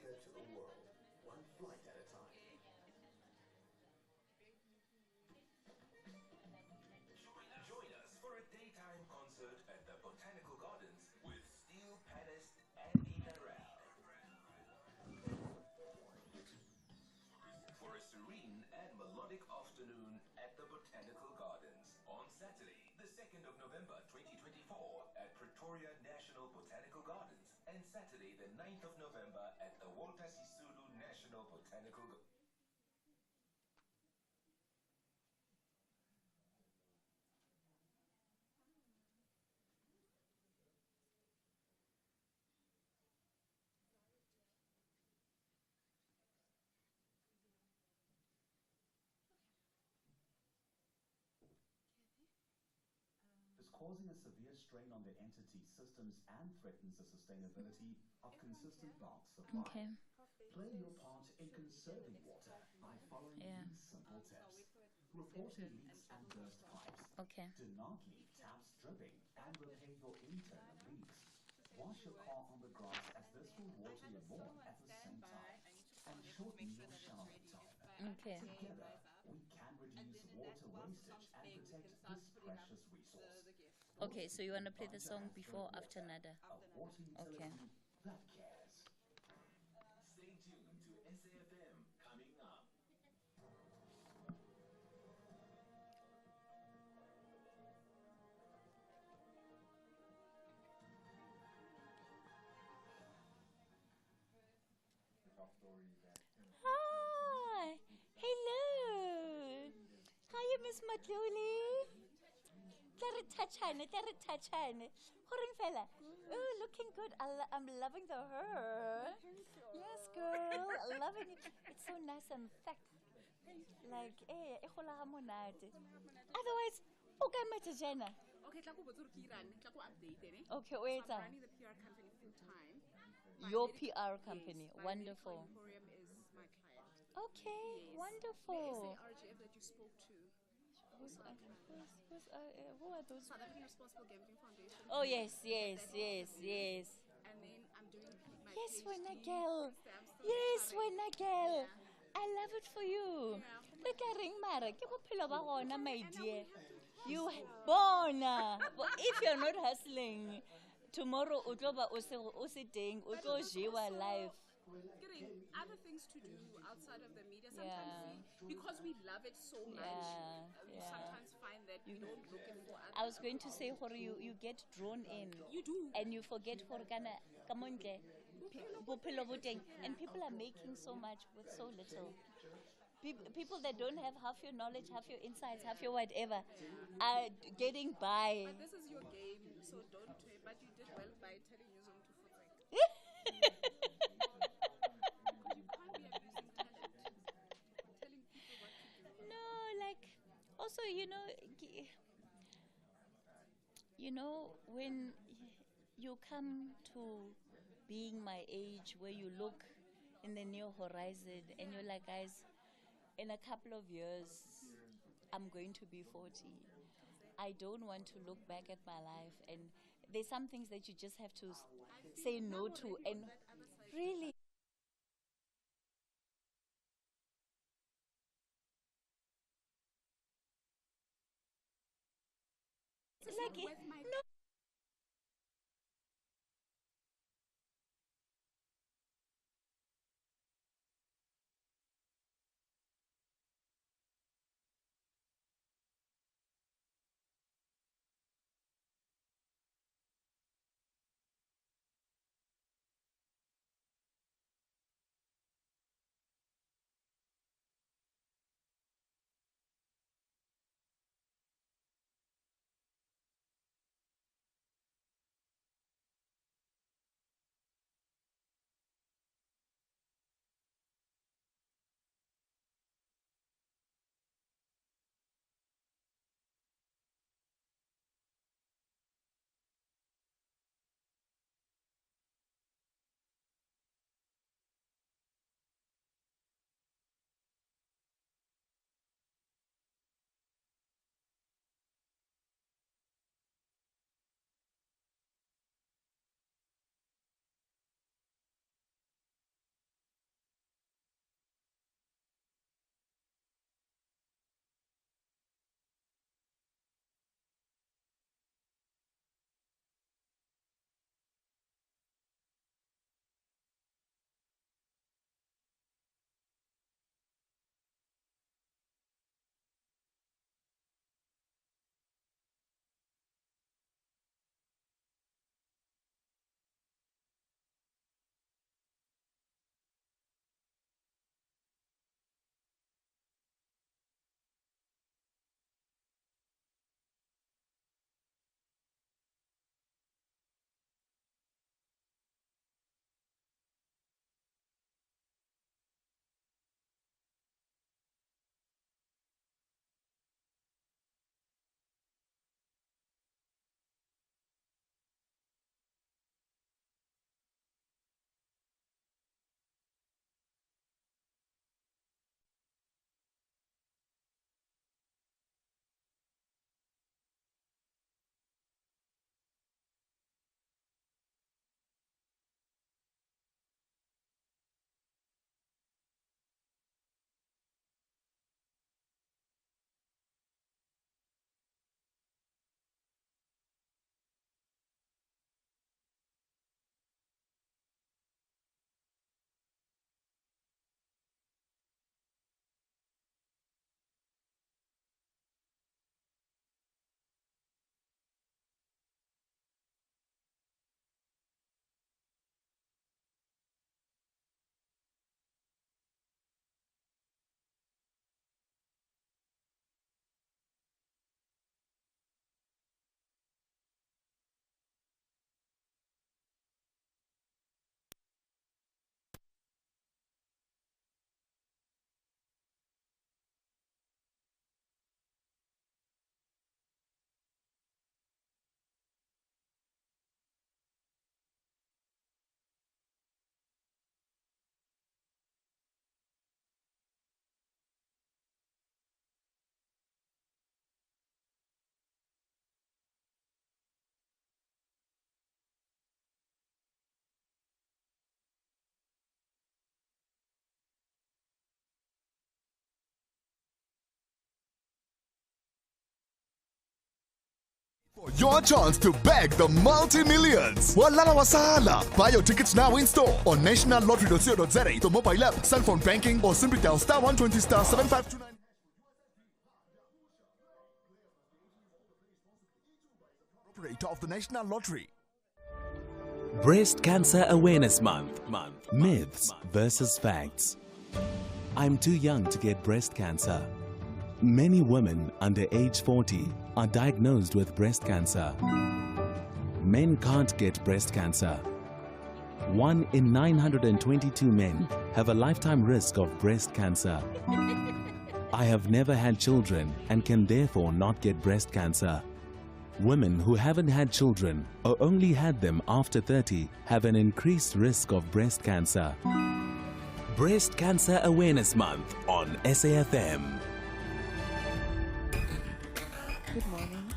Africa to the world, one flight at a time. Join us for a daytime concert at the Botanical Gardens with Steel Palace and Narelle. For a serene and melodic afternoon at the Botanical Gardens on Saturday, the 2nd of November 2024 at Pretoria National Botanical Gardens, and Saturday, the 9th of November at the Walter Sisulu National Botanical Gardens. Is causing a severe strain on the entity's systems and threatens the sustainability of consistent plant supply. Okay. Play your part in conserving water by following these simple tips. Reporting leaks and burst pipes. Okay. Do not leave taps dripping and repair your internal leaks. Wash your car on the grass as this will water your lawn at the same time and shorten your showering time. Okay. Together, we can reduce water wastage and protect this precious resource. Okay, so you want to play the song before or after Nada? A water utility Okay. that cares. Stay tuned to SAfm coming up. Hi. Hello. Hi, Miss Madluli. Tare Horin fella. Oh, looking good. I'm loving the hair. Yes, girl. Loving it. It's so nice and thick. Like, eh, otherwise, okay, Mr. Jenna. Okay, update. Okay, So wait. I'm running the PR company full time. Your PR company. Yes, my Wonderful. Medical Emporium is my client. Okay, Yes. wonderful. The SARGF that you spoke to. Who are those? South African Responsible Gambling Foundation. Oh, yes. And then I'm doing my Yes, PhD. when a girl. I'm still Yes, recovering. when a girl. Yeah. I love it for you. Yeah. Look at ring mara. Ke bophelo ba gona, my And now we dear. have to You hustle. born. If you're not hustling, tomorrow utloba ose teng, But utlo there's jewa also life. getting other things to do outside of the media. Yeah. Sometimes because we love it so much, we yeah. sometimes find that we don't look it for I other. was going to say, you get drawn in. You do. And you forget bophelo bo teng. And people are making so much with so little. People that don't have half your knowledge, half your insights, half your whatever, are getting by. But this is your game, so don't. But you did well by telling Newsom to footwork. Because you can't be abusing talent. Telling people what to do. No, like, also, when you come to being my age, where you look in the near horizon and you're like, guys, in a couple of years, I'm going to be 40. I don't want to look back at my life, and there's some things that you just have to say no to, and really. Like, With my no, For your chance to bag the multi-millions. Walala wasala. Buy your tickets now in store on nationallottery.co.za, the mobile app, cell phone banking, or simply dial star 120 star 7529. Operator of the National Lottery. Breast Cancer Awareness Month. Myths versus facts. I'm too young to get breast cancer. Many women under age 40 are diagnosed with breast cancer. Men can't get breast cancer. 1 in 922 men have a lifetime risk of breast cancer. I have never had children and can therefore not get breast cancer. Women who haven't had children or only had them after 30 have an increased risk of breast cancer. Breast Cancer Awareness Month on SAfm. Good morning.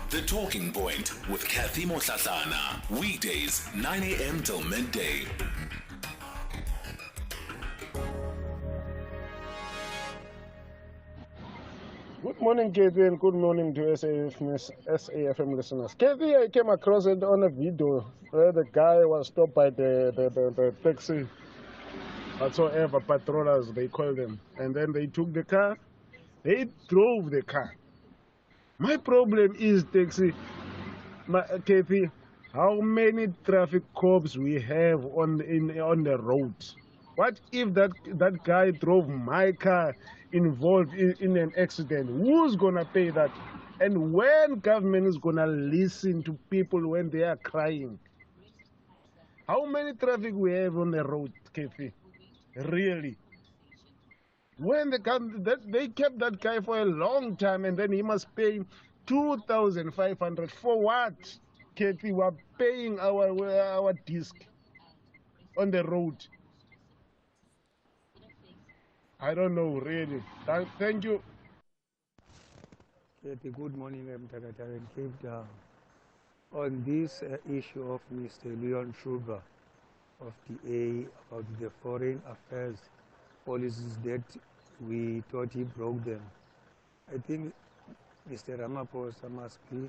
The Talking Point with Cathy Mohlahlana. Weekdays 9 a.m. till midday. Good morning, Cathy, and good morning to SAfm listeners. Cathy, I came across it on a video where the guy was stopped by the taxi, whatsoever, patrollers, they call them. And then they took the car, they drove the car. My problem is, Cathy, how many traffic cops we have on the road? What if that guy drove my car involved in an accident? Who's gonna pay that? And when government is gonna listen to people when they are crying? How many traffic we have on the road, Cathy? Really? When they kept that guy for a long time, and then he must pay 2,500 for what? Cathy, we're paying our disc on the road. I don't know, really. Thank you. Cathy, good morning. I'm Takatara in Cape Town. On this issue of Mr. Leon Schuber of DA about the foreign affairs policies that we thought he broke them, I think Mr. Ramaphosa must be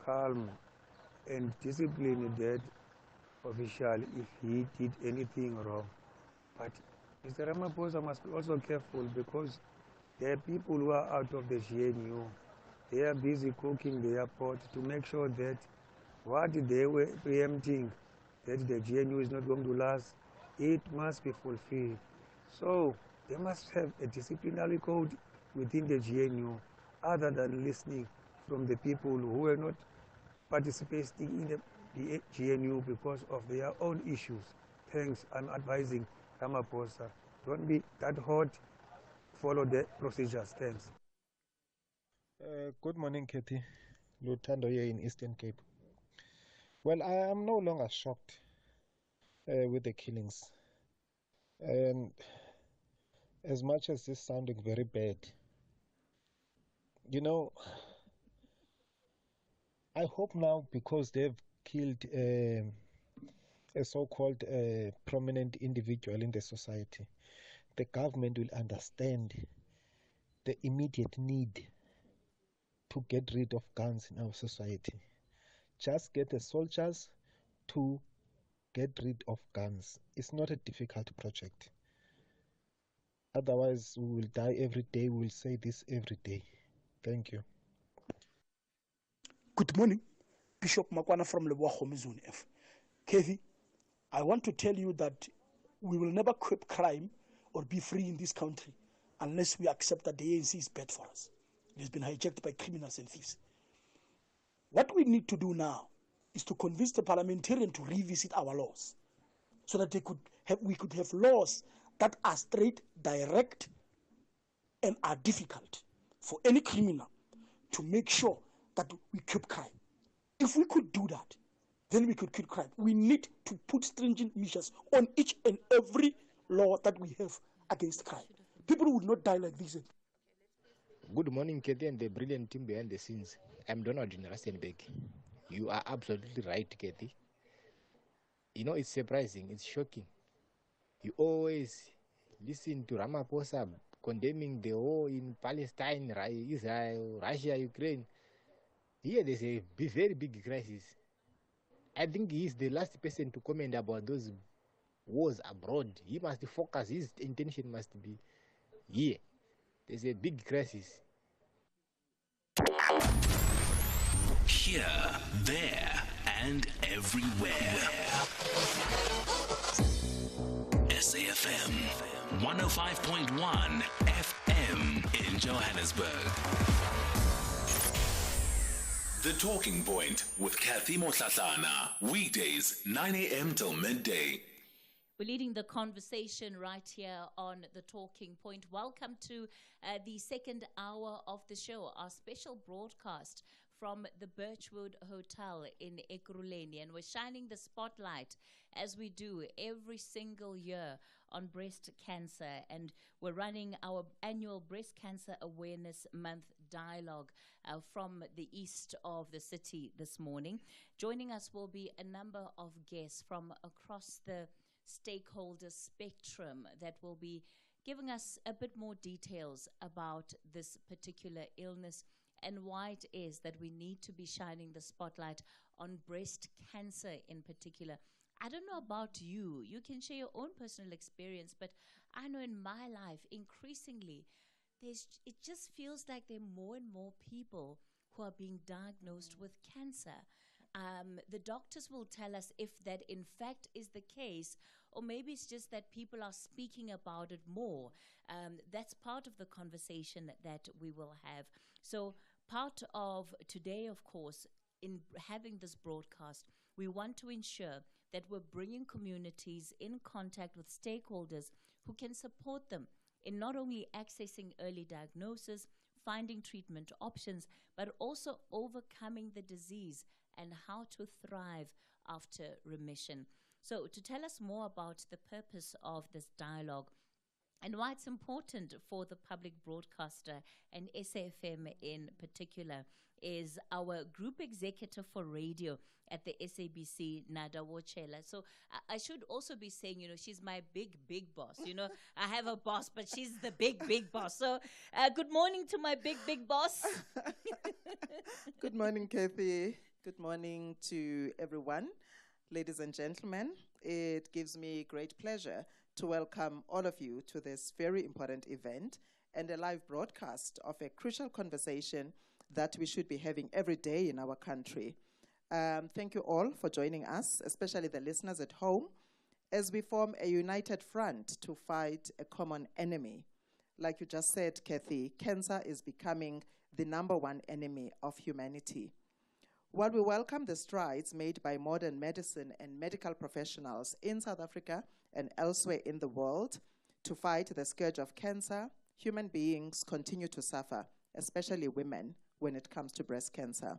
calm and discipline that official if he did anything wrong. But Mr. Ramaphosa must be also careful because there are people who are out of the GNU. They are busy cooking the airport to make sure that what they were preempting, that the GNU is not going to last, it must be fulfilled. So they must have a disciplinary code within the GNU other than listening from the people who are not participating in the GNU because of their own issues. Thanks, I'm advising Ramaphosa, don't be that hot, follow the procedures. Thanks. Good morning, Cathy. Lutando here in Eastern Cape. Well, I am no longer shocked with the killings. And as much as this sounding very bad, you know, I hope now, because they've killed a so-called prominent individual in the society, the government will understand the immediate need to get rid of guns in our society. Just get the soldiers to get rid of guns. It's not a difficult project. Otherwise, we will die every day. We will say this every day. Thank you. Good morning, Bishop Makwana from Leboa Zone F. Cathy, I want to tell you that we will never curb crime or be free in this country unless we accept that the ANC is bad for us. It has been hijacked by criminals and thieves. What we need to do now is to convince the parliamentarian to revisit our laws so that we could have laws that are straight, direct, and are difficult for any criminal to make sure that we curb crime. If we could do that, then we could curb crime. We need to put stringent measures on each and every law that we have against crime. People would not die like this. Good morning, Cathy, and the brilliant team behind the scenes. I'm Donald in Rustenburg. You are absolutely right, Cathy. You know, it's surprising, it's shocking. You always listen to Ramaphosa condemning the war in Palestine, Israel, Russia, Ukraine. Here there's a very big crisis. I think he's the last person to comment about those wars abroad. He must focus, his intention must be here. There's a big crisis. Here, there, and everywhere. SAfm 105.1 FM in Johannesburg. The Talking Point with Cathy Mohlahlana. Weekdays, 9 a.m. till midday. We're leading the conversation right here on The Talking Point. Welcome to the second hour of the show, our special broadcast from the Birchwood Hotel in Ekurhuleni. And we're shining the spotlight, as we do every single year, on breast cancer. And we're running our annual Breast Cancer Awareness Month dialogue from the east of the city this morning. Joining us will be a number of guests from across the stakeholder spectrum that will be giving us a bit more details about this particular illness and why it is that we need to be shining the spotlight on breast cancer in particular. I don't know about you. You can share your own personal experience, but I know in my life, increasingly, it just feels like there are more and more people who are being diagnosed with cancer. The doctors will tell us if that in fact is the case, or maybe it's just that people are speaking about it more. That's part of the conversation that we will have. So part of today, of course, in having this broadcast, we want to ensure that we're bringing communities in contact with stakeholders who can support them in not only accessing early diagnosis, finding treatment options, but also overcoming the disease and how to thrive after remission. So to tell us more about the purpose of this dialogue and why it's important for the public broadcaster and SAfm in particular is our group executive for radio at the SABC, Nada Wochela. So I should also be saying, she's my big boss. I have a boss, but she's the big boss. So good morning to my big boss. Good morning, Cathy. Good morning to everyone. Ladies and gentlemen, it gives me great pleasure to welcome all of you to this very important event and a live broadcast of a crucial conversation that we should be having every day in our country. Thank you all for joining us, especially the listeners at home, as we form a united front to fight a common enemy. Like you just said, Cathy, cancer is becoming the #1 enemy of humanity. While we welcome the strides made by modern medicine and medical professionals in South Africa and elsewhere in the world to fight the scourge of cancer, human beings continue to suffer, especially women, when it comes to breast cancer.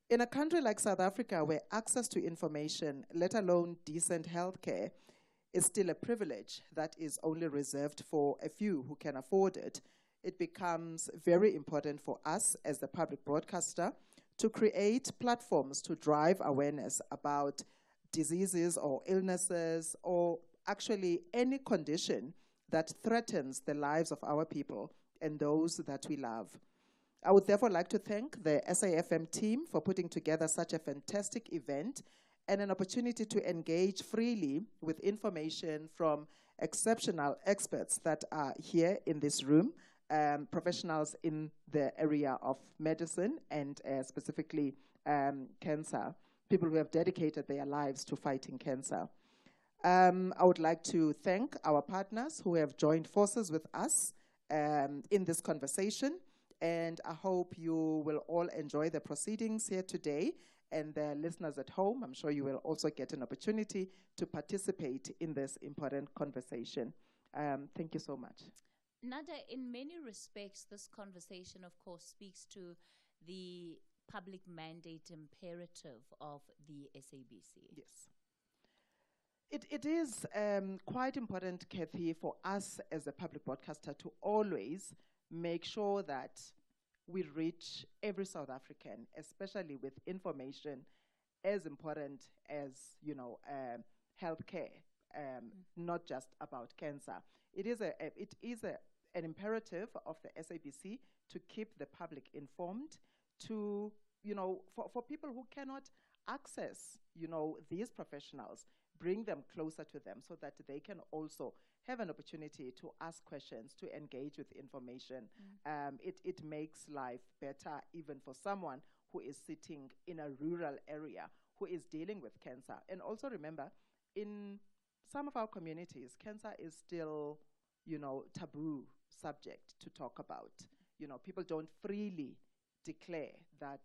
In a country like South Africa, where access to information, let alone decent health care, is still a privilege that is only reserved for a few who can afford it, it becomes very important for us as the public broadcaster to create platforms to drive awareness about diseases or illnesses or actually any condition that threatens the lives of our people and those that we love. I would therefore like to thank the SAfm team for putting together such a fantastic event and an opportunity to engage freely with information from exceptional experts that are here in this room, professionals in the area of medicine and specifically cancer, people who have dedicated their lives to fighting cancer. I would like to thank our partners who have joined forces with us in this conversation, and I hope you will all enjoy the proceedings here today. And the listeners at home, I'm sure you will also get an opportunity to participate in this important conversation. Thank you so much. Nada, in many respects, this conversation, of course, speaks to the public mandate imperative of the SABC. Yes. It is quite important, Cathy, for us as a public broadcaster to always make sure that we reach every South African, especially with information as important as, healthcare, not just about cancer. it is an imperative of the SABC to keep the public informed, to, for people who cannot access, these professionals, bring them closer to them so that they can also have an opportunity to ask questions, to engage with information. It makes life better even for someone who is sitting in a rural area, who is dealing with cancer. And also remember, in some of our communities, cancer is still, taboo subject to talk about. People don't freely declare that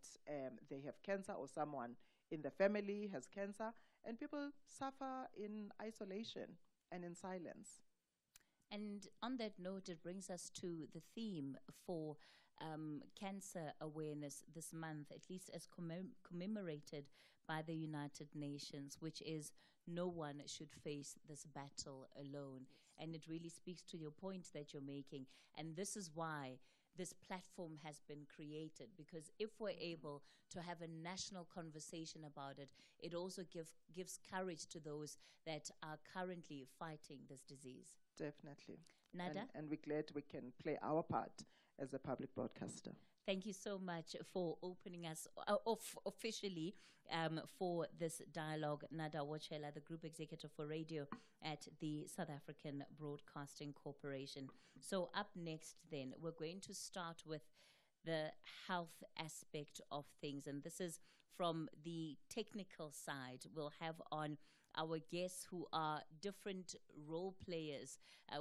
they have cancer or someone in the family has cancer, and people suffer in isolation and in silence. And on that note, it brings us to the theme for cancer awareness this month, at least as commemorated by the United Nations, which is no one should face this battle alone. And it really speaks to your point that you're making. And this is why this platform has been created, because if we're able to have a national conversation about it, it also gives courage to those that are currently fighting this disease. Definitely. Nada? And we're glad we can play our part as a public broadcaster. Thank you so much for opening us officially for this dialogue. Nada Wachela, the Group Executive for Radio at the South African Broadcasting Corporation. So up next then, we're going to start with the health aspect of things. And this is from the technical side. We'll have on our guests who are different role players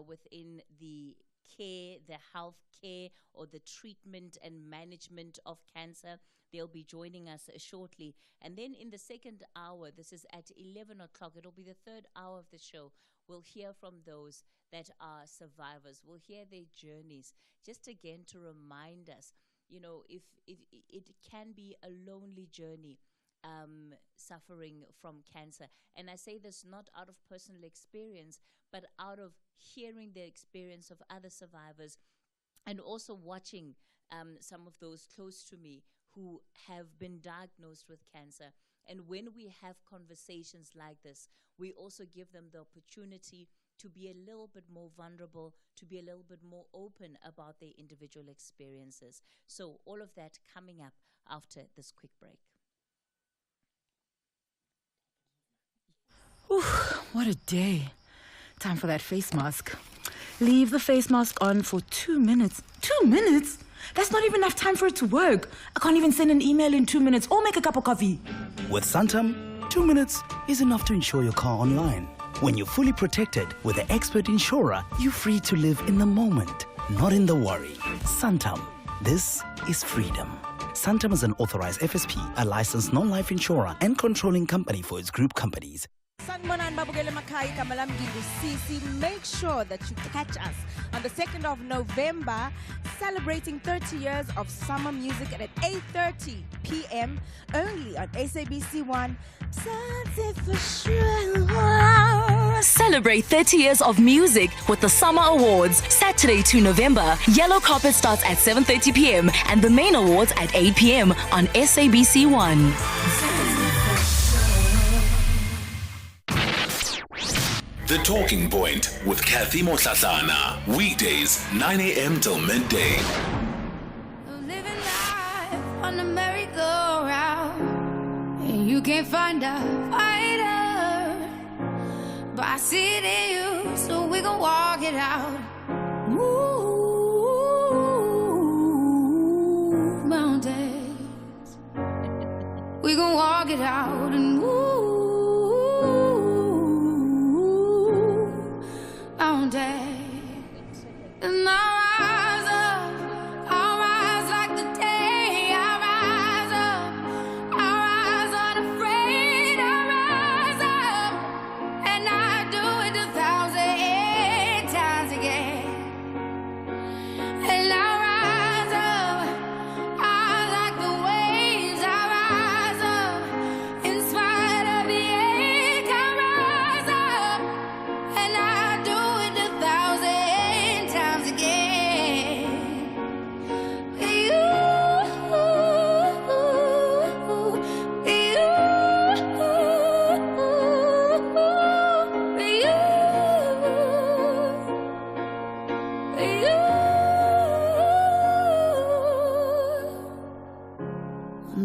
within the care, the health care, or the treatment and management of cancer. They'll be joining us shortly. And then in the second hour, this is at 11 o'clock, it'll be the third hour of the show, we'll hear from those that are survivors. We'll hear their journeys, just again to remind us, if it can be a lonely journey, suffering from cancer. And I say this not out of personal experience, but out of hearing the experience of other survivors, and also watching some of those close to me who have been diagnosed with cancer. And when we have conversations like this, we also give them the opportunity to be a little bit more vulnerable, to be a little bit more open about their individual experiences. So all of that coming up after this quick break. Whew, what a day. Time for that face mask. Leave the face mask on for 2 minutes. 2 minutes? That's not even enough time for it to work. I can't even send an email in 2 minutes or make a cup of coffee. With Santam, 2 minutes is enough to insure your car online. When you're fully protected with the expert insurer, you're free to live in the moment, not in the worry. Santam. This is freedom. Santam is an authorized FSP, a licensed non-life insurer and controlling company for its group companies. Make sure that you catch us on the 2nd of November, celebrating 30 years of summer music at 8:30 p.m. only on SABC 1. Celebrate 30 years of music with the Summer Awards, Saturday 2 November. Yellow carpet starts at 7:30 p.m. and the main awards at 8 p.m. on SABC 1. The Talking Point with Cathy Mohlahlana. Weekdays, 9 a.m. till midday. Living life on the merry-go-round, and you can't find a fighter, but I see it in you, so we gon' walk it out. Move mountains, we gon' walk it out and move mountains. And I'll rise like the day. I'll rise unafraid. I'll rise up, and I do it 1,000 times again. And I'll rise up, I like the waves. I'll rise up in spite of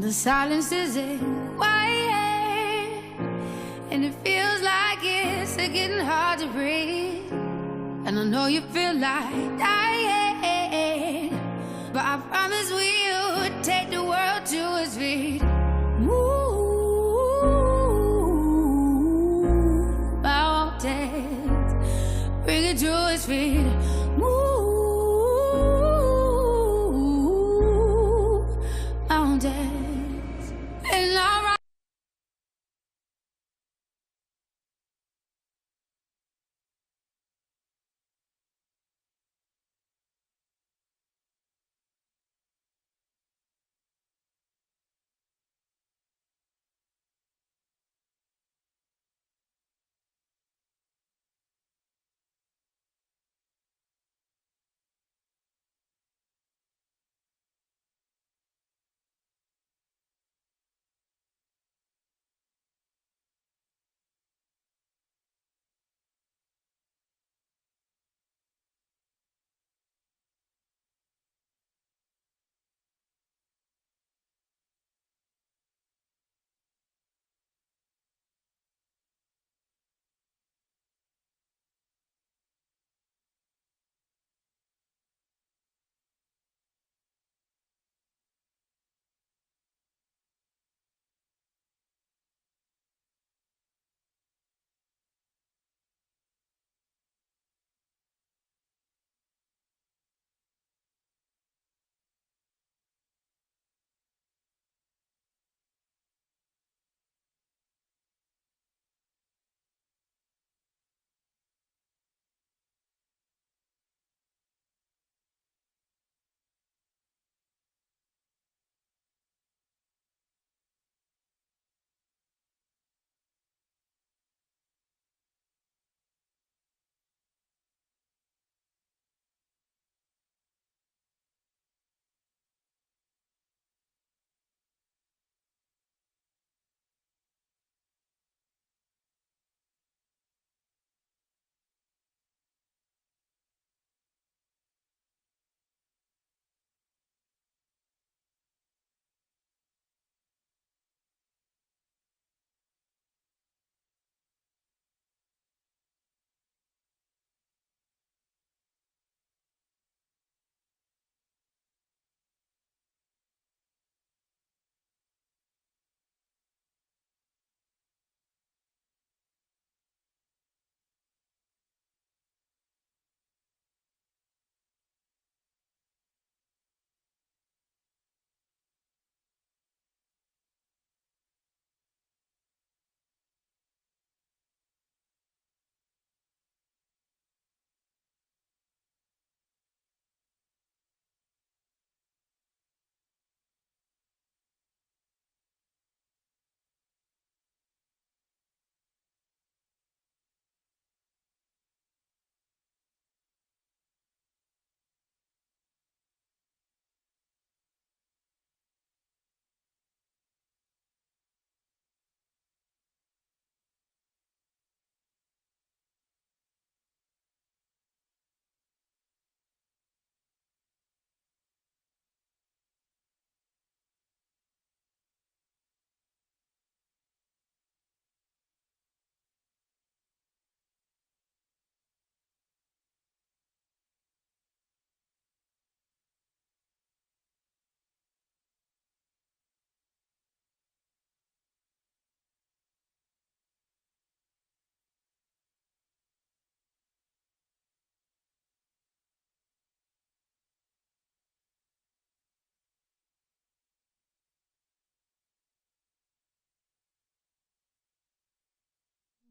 The silence isn't quiet, and it feels like it's getting hard to breathe. And I know you feel like dying, but I promise we would take the world to its feet. Move mountains, bring it to its feet. Move mountains, and all right.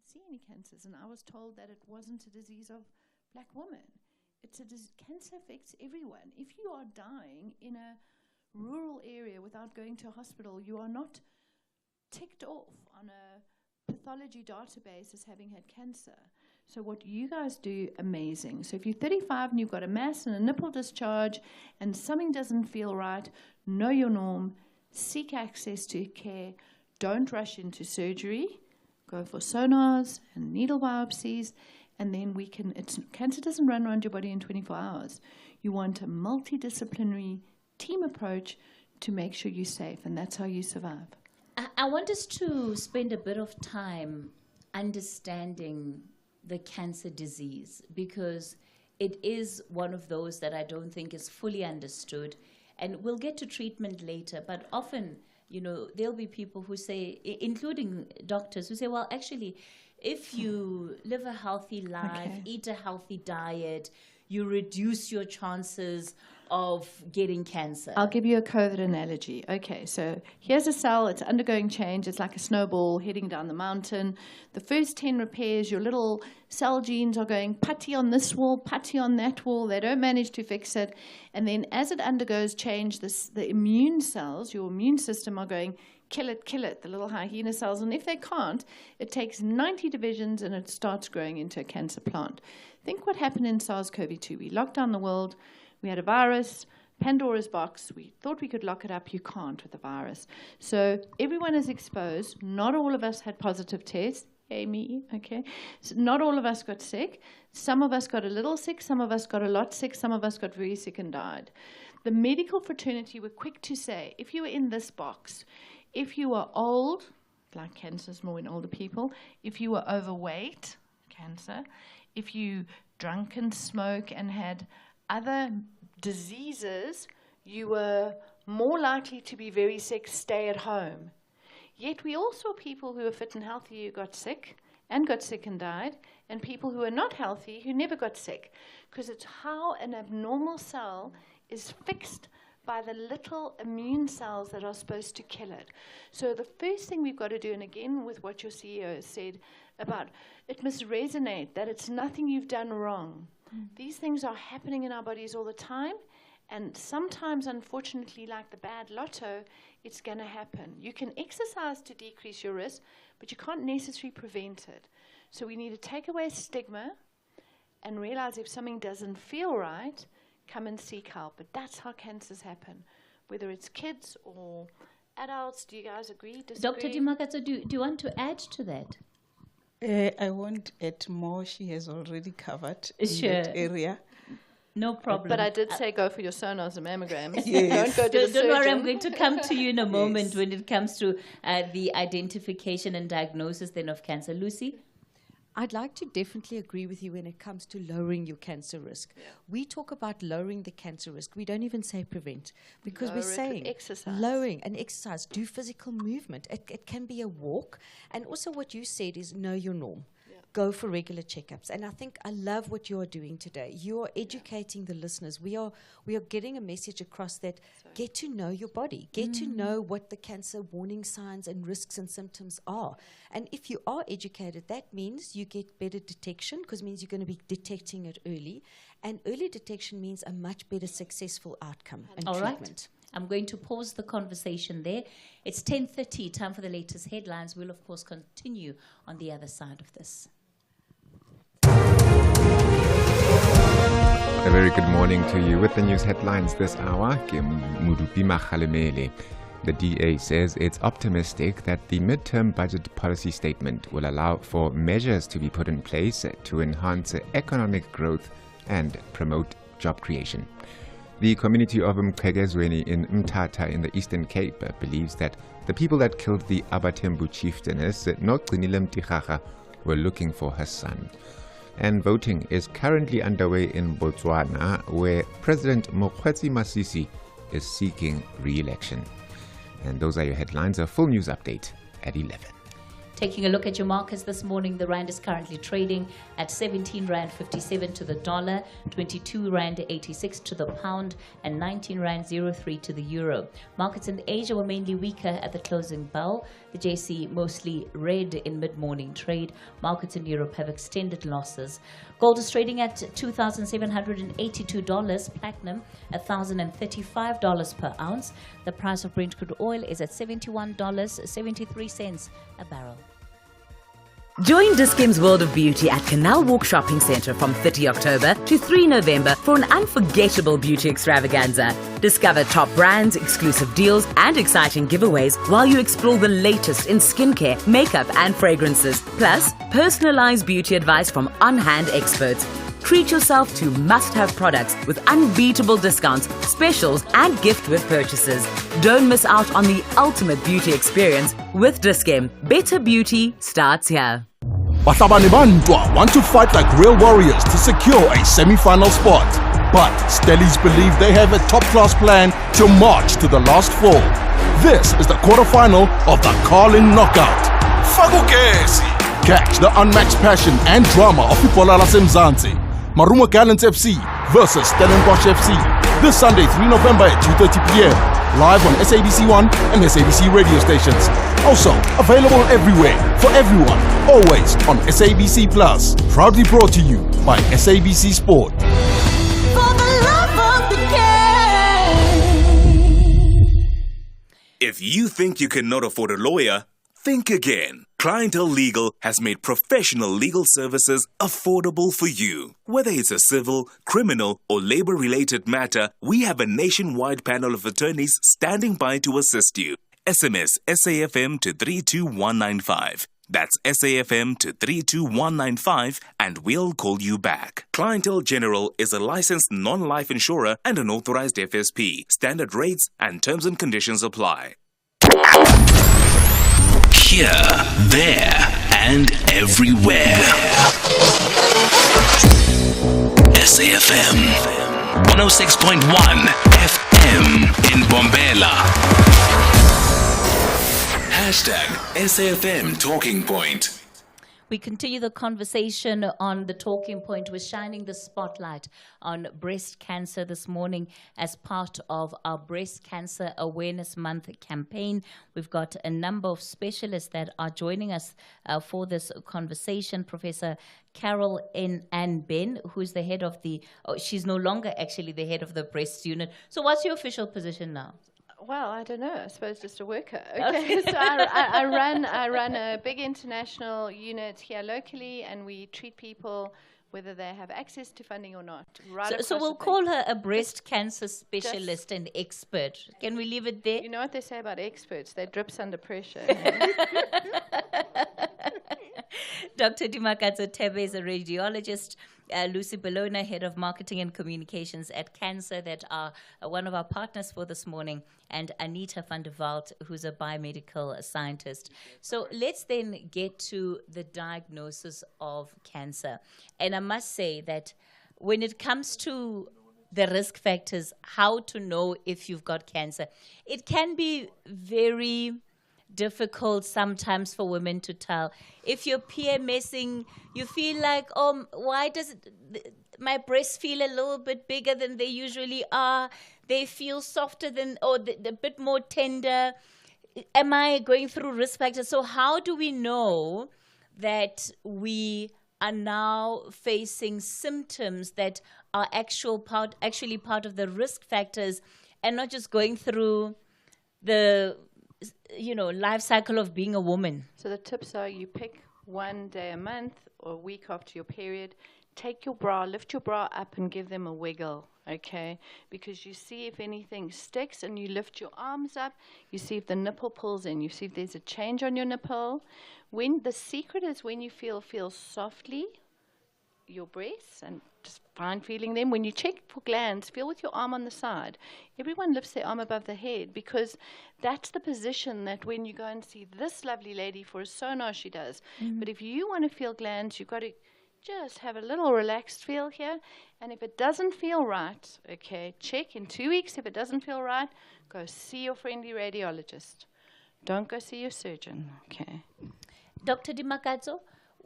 See any cancers, and I was told that it wasn't a disease of black women. It's cancer affects everyone. If you are dying in a rural area without going to a hospital, you are not ticked off on a pathology database as having had cancer. So what you guys do, amazing. So if you're 35 and you've got a mass and a nipple discharge and something doesn't feel right, know your norm, seek access to care, don't rush into surgery. Go for sonars and needle biopsies, and then we can, cancer doesn't run around your body in 24 hours. You want a multidisciplinary team approach to make sure you're safe, and that's how you survive. I want us to spend a bit of time understanding the cancer disease, because it is one of those that I don't think is fully understood. And we'll get to treatment later, but often, you know, there'll be people who say, including doctors, who say, well, actually, if you live a healthy life, eat a healthy diet, you reduce your chances of getting cancer. I'll give you a COVID analogy. Okay, so here's a cell, it's undergoing change, it's like a snowball heading down the mountain. The first 10 repairs, your little cell genes are going putty on this wall, putty on that wall, they don't manage to fix it. And then as it undergoes change, the immune cells, your immune system are going, kill it, the little hyena cells. And if they can't, it takes 90 divisions and it starts growing into a cancer plant. Think what happened in SARS-CoV-2. We locked down the world. We had a virus, Pandora's box. We thought we could lock it up. You can't with the virus. So everyone is exposed. Not all of us had positive tests. Hey, me, okay? So not all of us got sick. Some of us got a little sick. Some of us got a lot sick. Some of us got very sick and died. The medical fraternity were quick to say, if you were in this box, if you were old, like cancer is more in older people, if you were overweight, cancer, if you drank and smoke and had other diseases, you were more likely to be very sick, stay at home. Yet we all saw people who were fit and healthy who got sick and died, and people who are not healthy who never got sick, because it's how an abnormal cell is fixed by the little immune cells that are supposed to kill it. So the first thing we've got to do, and again with what your CEO said about, it must resonate that it's nothing you've done wrong. These things are happening in our bodies all the time, and sometimes, unfortunately, like the bad lotto, it's going to happen. You can exercise to decrease your risk, but you can't necessarily prevent it. So we need to take away stigma and realize if something doesn't feel right, come and seek help. But that's how cancers happen, whether it's kids or adults. Do you guys agree, disagree? Dr. Dimakatso, do you want to add to that? I won't add more. She has already covered in that area. No problem. But I did say go for your sonars and mammograms. Yes. Don't go to the Don't worry, surgeon. I'm going to come to you in a moment when it comes to the identification and diagnosis then of cancer. Lucy? I'd like to definitely agree with you when it comes to lowering your cancer risk. We talk about lowering the cancer risk. We don't even say prevent, because Lower we're it with saying exercise. lowering and exercise, do physical movement. It can be a walk. And also what you said is know your norm. Go for regular checkups. And I think I love what you are doing today. You are educating the listeners. We are getting a message across that get to know your body. Get to know what the cancer warning signs and risks and symptoms are. And if you are educated, that means you get better detection, because it means you're going to be detecting it early. And early detection means a much better successful outcome and All treatment. right. I'm going to pause the conversation there. It's 10:30, time for the latest headlines. We'll, of course, continue on the other side of this. A very good morning to you. With the news headlines this hour, the DA says it's optimistic that the midterm budget policy statement will allow for measures to be put in place to enhance economic growth and promote job creation. The community of Mqhekezweni in Mthatha in the Eastern Cape believes that the people that killed the Abatembu chieftainess, Nogcinile Mtigaga, were looking for her son. And voting is currently underway in Botswana, where President Mokgweetsi Masisi is seeking re-election. And those are your headlines. A full news update at 11. Taking a look at your markets this morning, the rand is currently trading at 17 rand 57 to the dollar, 22 rand 86 to the pound, and 19 rand 03 to the euro. Markets in Asia were mainly weaker at the closing bell. The JC mostly red in mid-morning trade. Markets in Europe have extended losses. Gold is trading at $2,782. Platinum $1,035 per ounce. The price of Brent crude oil is at $71.73 a barrel. Join Dis-Chem's World of Beauty at Canal Walk Shopping Centre from 30 October to 3 November for an unforgettable beauty extravaganza. Discover top brands, exclusive deals and exciting giveaways while you explore the latest in skincare, makeup and fragrances. Plus, personalised beauty advice from on-hand experts. Treat yourself to must-have products with unbeatable discounts, specials, and gift with purchases. Don't miss out on the ultimate beauty experience with Dis-Chem. Better beauty starts here. Bahlabani Bantwa want to fight like real warriors to secure a semi-final spot. But Stellies believe they have a top-class plan to march to the last four. This is the quarterfinal of the Carling Knockout. Fagugesi! Catch the unmatched passion and drama of Ipola Lasemzansi. Marumo Gallants FC versus Stellenbosch FC. This Sunday, 3 November at 2:30 p.m. Live on SABC 1 and SABC radio stations. Also available everywhere for everyone, always on SABC Plus. Proudly brought to you by SABC Sport. If you think you cannot afford a lawyer, think again. Clientele Legal has made professional legal services affordable for you. Whether it's a civil, criminal, or labor-related matter, we have a nationwide panel of attorneys standing by to assist you. SMS SAfm to 32195. That's SAfm to 32195 and we'll call you back. Clientele General is a licensed non-life insurer and an authorized FSP. Standard rates and terms and conditions apply. Here, there, and everywhere. SAfm 106.1 FM in Bombela. #SAfm Talking Point. We continue the conversation on the talking point. We're shining the spotlight on breast cancer this morning as part of our Breast Cancer Awareness Month campaign. We've got a number of specialists that are joining us for this conversation. Professor Carol Ann Ben, who's the head of she's no longer actually the head of the breast unit. So what's your official position now? Well, I don't know. I suppose just a worker. Okay, so I run a big international unit here locally, and we treat people whether they have access to funding or not. So we'll call her a breast cancer specialist and expert. Can we leave it there? You know what they say about experts? They drips under pressure. Dr. Dimakatso Tebe is a radiologist. Lucy Bologna, head of marketing and communications at Cancer, that are one of our partners for this morning, and Anita van der Walt, who's a biomedical scientist. So let's then get to the diagnosis of cancer. And I must say that when it comes to the risk factors, how to know if you've got cancer, it can be very difficult sometimes for women to tell. If you're PMSing, you feel like, oh, why does my breasts feel a little bit bigger than they usually are? They feel softer than, or a bit more tender. Am I going through risk factors? So how do we know that we are now facing symptoms that are actually part of the risk factors and not just going through the life cycle of being a woman? So the tips are: you pick one day a month or a week after your period, take your bra, lift your bra up and give them a wiggle, okay? Because you see if anything sticks, and you lift your arms up, you see if the nipple pulls in, you see if there's a change on your nipple. When the secret is when you feel softly your breasts and just fine feeling them. When you check for glands, feel with your arm on the side. Everyone lifts their arm above the head because that's the position that when you go and see this lovely lady for a sonar, she does. Mm-hmm. But if you want to feel glands, you've got to just have a little relaxed feel here. And if it doesn't feel right, okay, check in 2 weeks. If it doesn't feel right, go see your friendly radiologist. Don't go see your surgeon, okay? Dr. Dimakatso,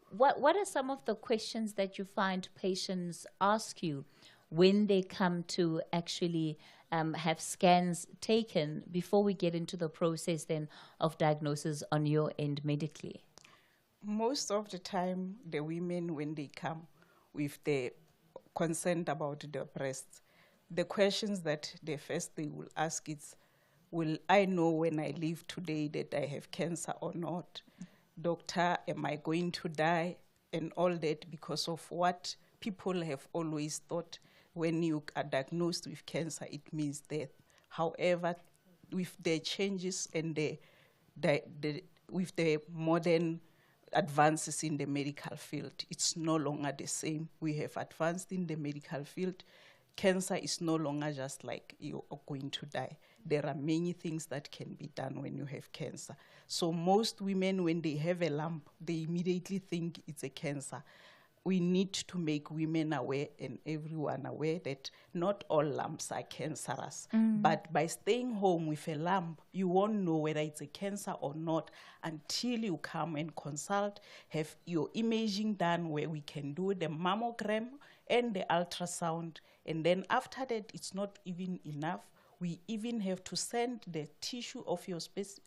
what are some of the questions that you find patients ask you when they come to actually have scans taken before we get into the process then of diagnosis on your end medically? Most of the time, the women, when they come with the concern about the breasts, the questions that they will ask is, will I know when I leave today that I have cancer or not? Doctor, am I going to die? And all that because of what people have always thought when you are diagnosed with cancer, it means death. However, with the changes and with the modern advances in the medical field. It's no longer the same. We have advanced in the medical field. Cancer is no longer just like you are going to die. There are many things that can be done when you have cancer. So most women, when they have a lump, they immediately think it's a cancer. We need to make women aware and everyone aware that not all lumps are cancerous. But by staying home with a lump, you won't know whether it's a cancer or not until you come and consult, have your imaging done where we can do the mammogram and the ultrasound. And then after that, it's not even enough. We even have to send the tissue of your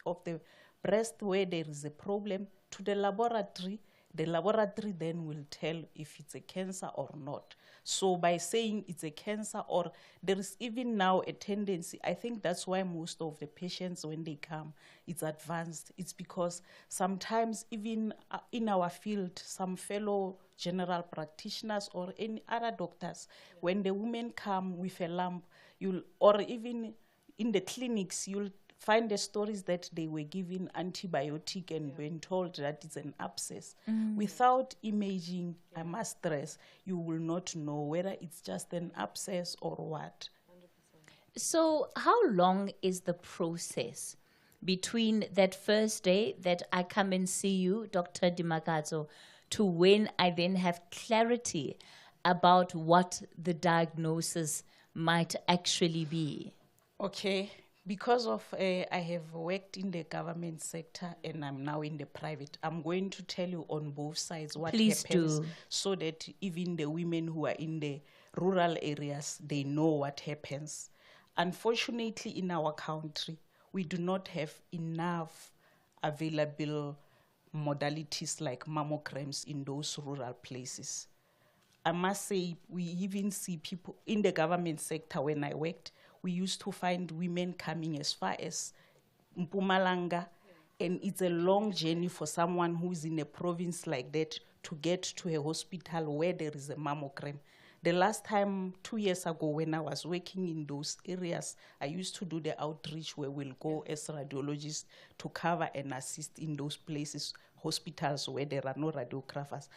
of the breast where there is a problem to the laboratory. The laboratory then will tell if it's a cancer or not. So by saying it's a cancer, or there is even now a tendency, I think that's why most of the patients, when they come, it's advanced. It's because sometimes even in our field, some fellow general practitioners or any other doctors, when the women come with a lump, or even in the clinics, you'll find the stories that they were given antibiotic and been told that it's an abscess. Without imaging, I must stress, you will not know whether it's just an abscess or what. So how long is the process between that first day that I come and see you, Dr. Dimakato, to when I then have clarity about what the diagnosis might actually be? Okay. Because of I have worked in the government sector and I'm now in the private, I'm going to tell you on both sides what Please happens, do. so that even the women who are in the rural areas, they know what happens. Unfortunately, in our country, we do not have enough available modalities like mammograms in those rural places. I must say, we even see people in the government sector. When I worked, we used to find women coming as far as Mpumalanga, and it's a long journey for someone who's in a province like that to get to a hospital where there is a mammogram. The last time, 2 years ago, when I was working in those areas, I used to do the outreach where we'll go as radiologists to cover and assist in those places, hospitals where there are no radiographers.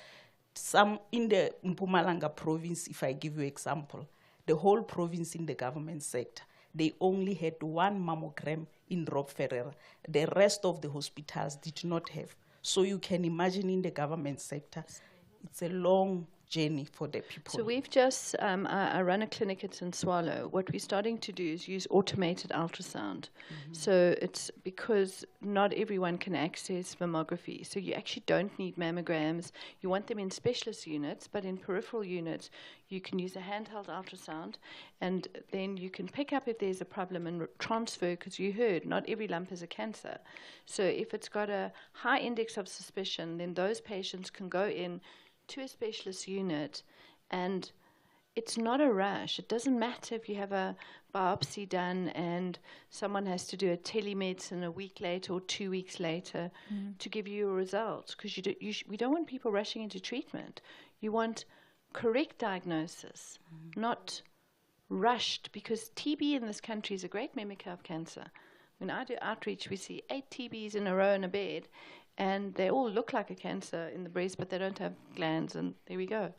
Some in the Mpumalanga province, if I give you an example, the whole province in the government sector, they only had one mammogram in Rob Ferreira. The rest of the hospitals did not have. So you can imagine in the government sector, it's a long journey for the people. So we've just, I run a clinic at St. Swallow. What we're starting to do is use automated ultrasound. So it's because not everyone can access mammography. So you actually don't need mammograms. You want them in specialist units, but in peripheral units, you can use a handheld ultrasound, and then you can pick up if there's a problem and transfer, because you heard not every lump is a cancer. So if it's got a high index of suspicion, then those patients can go in to a specialist unit, and it's not a rush. It doesn't matter if you have a biopsy done and someone has to do a telemedicine a week later or 2 weeks later to give you a result, because we don't want people rushing into treatment. You want correct diagnosis, not rushed, because TB in this country is a great mimicker of cancer. When I do outreach, we see 8 TBs in a row in a bed, and they all look like a cancer in the breast, but they don't have glands, and there we go.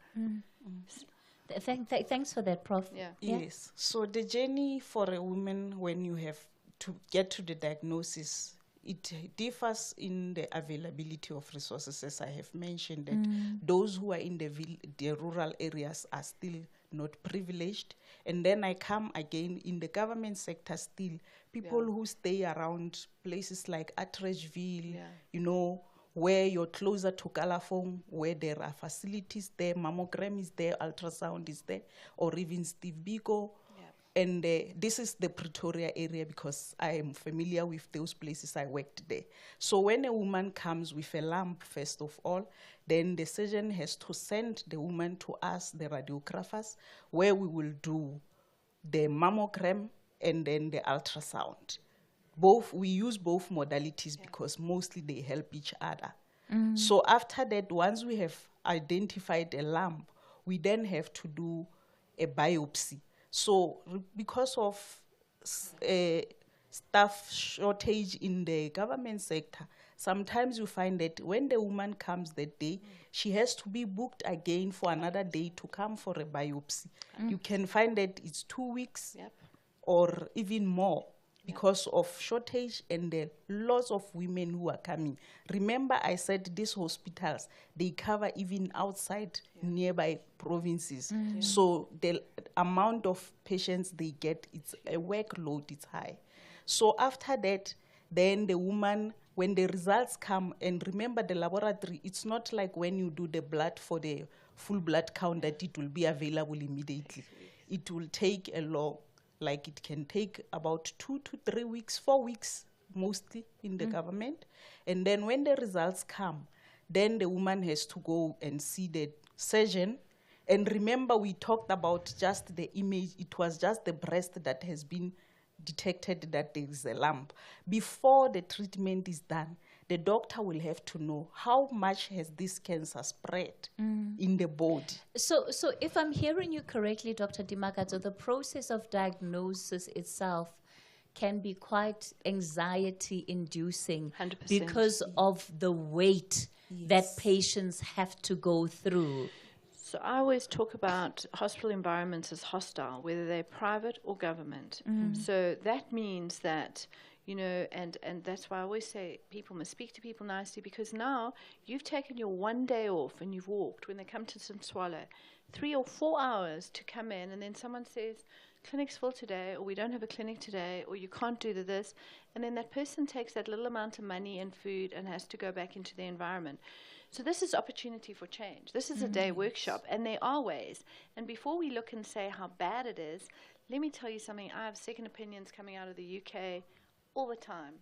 Thanks for that, Prof. Yes. So the journey for a woman when you have to get to the diagnosis, it differs in the availability of resources, as I have mentioned, that those who are in the rural areas are still not privileged. And then I come again in the government sector still, people who stay around places like Atteridgeville, you know, where you're closer to Kalafong, where there are facilities there, mammogram is there, ultrasound is there, or even Steve Biko. And this is the Pretoria area because I am familiar with those places. I worked there. So when a woman comes with a lump, first of all, then the surgeon has to send the woman to us, the radiographers, where we will do the mammogram and then the ultrasound. We use both modalities because mostly they help each other. So after that, once we have identified a lump, we then have to do a biopsy. So because of staff shortage in the government sector, sometimes you find that when the woman comes that day, she has to be booked again for another day to come for a biopsy. You can find that it's 2 weeks or even more because of shortage and the lots of women who are coming. Remember, I said these hospitals, they cover even outside nearby provinces. So the amount of patients they get, it's a workload, it's high. So after that, then the woman, when the results come, and remember the laboratory, it's not like when you do the blood for the full blood count that it will be available immediately. It will take a long, like it can take about 2 to 3 weeks, 4 weeks mostly in the government. And then when the results come, then the woman has to go and see the surgeon. And remember, we talked about just the image. It was just the breast that has been detected that there is a lump. Before the treatment is done, the doctor will have to know how much has this cancer spread in the body. So if I'm hearing you correctly, Dr. Dimakato, the process of diagnosis itself can be quite anxiety-inducing 100%. because of the weight that patients have to go through. So I always talk about hospital environments as hostile, whether they're private or government. So that means that, you know, and that's why I always say people must speak to people nicely, because now you've taken your 1 day off and you've walked when they come to St. Swallow 3 or 4 hours to come in, and then someone says, clinic's full today, or we don't have a clinic today, or you can't do this, and then that person takes that little amount of money and food and has to go back into their environment. So this is opportunity for change. This is a day workshop, and there are ways. And before we look and say how bad it is, let me tell you something. I have second opinions coming out of the UK all the time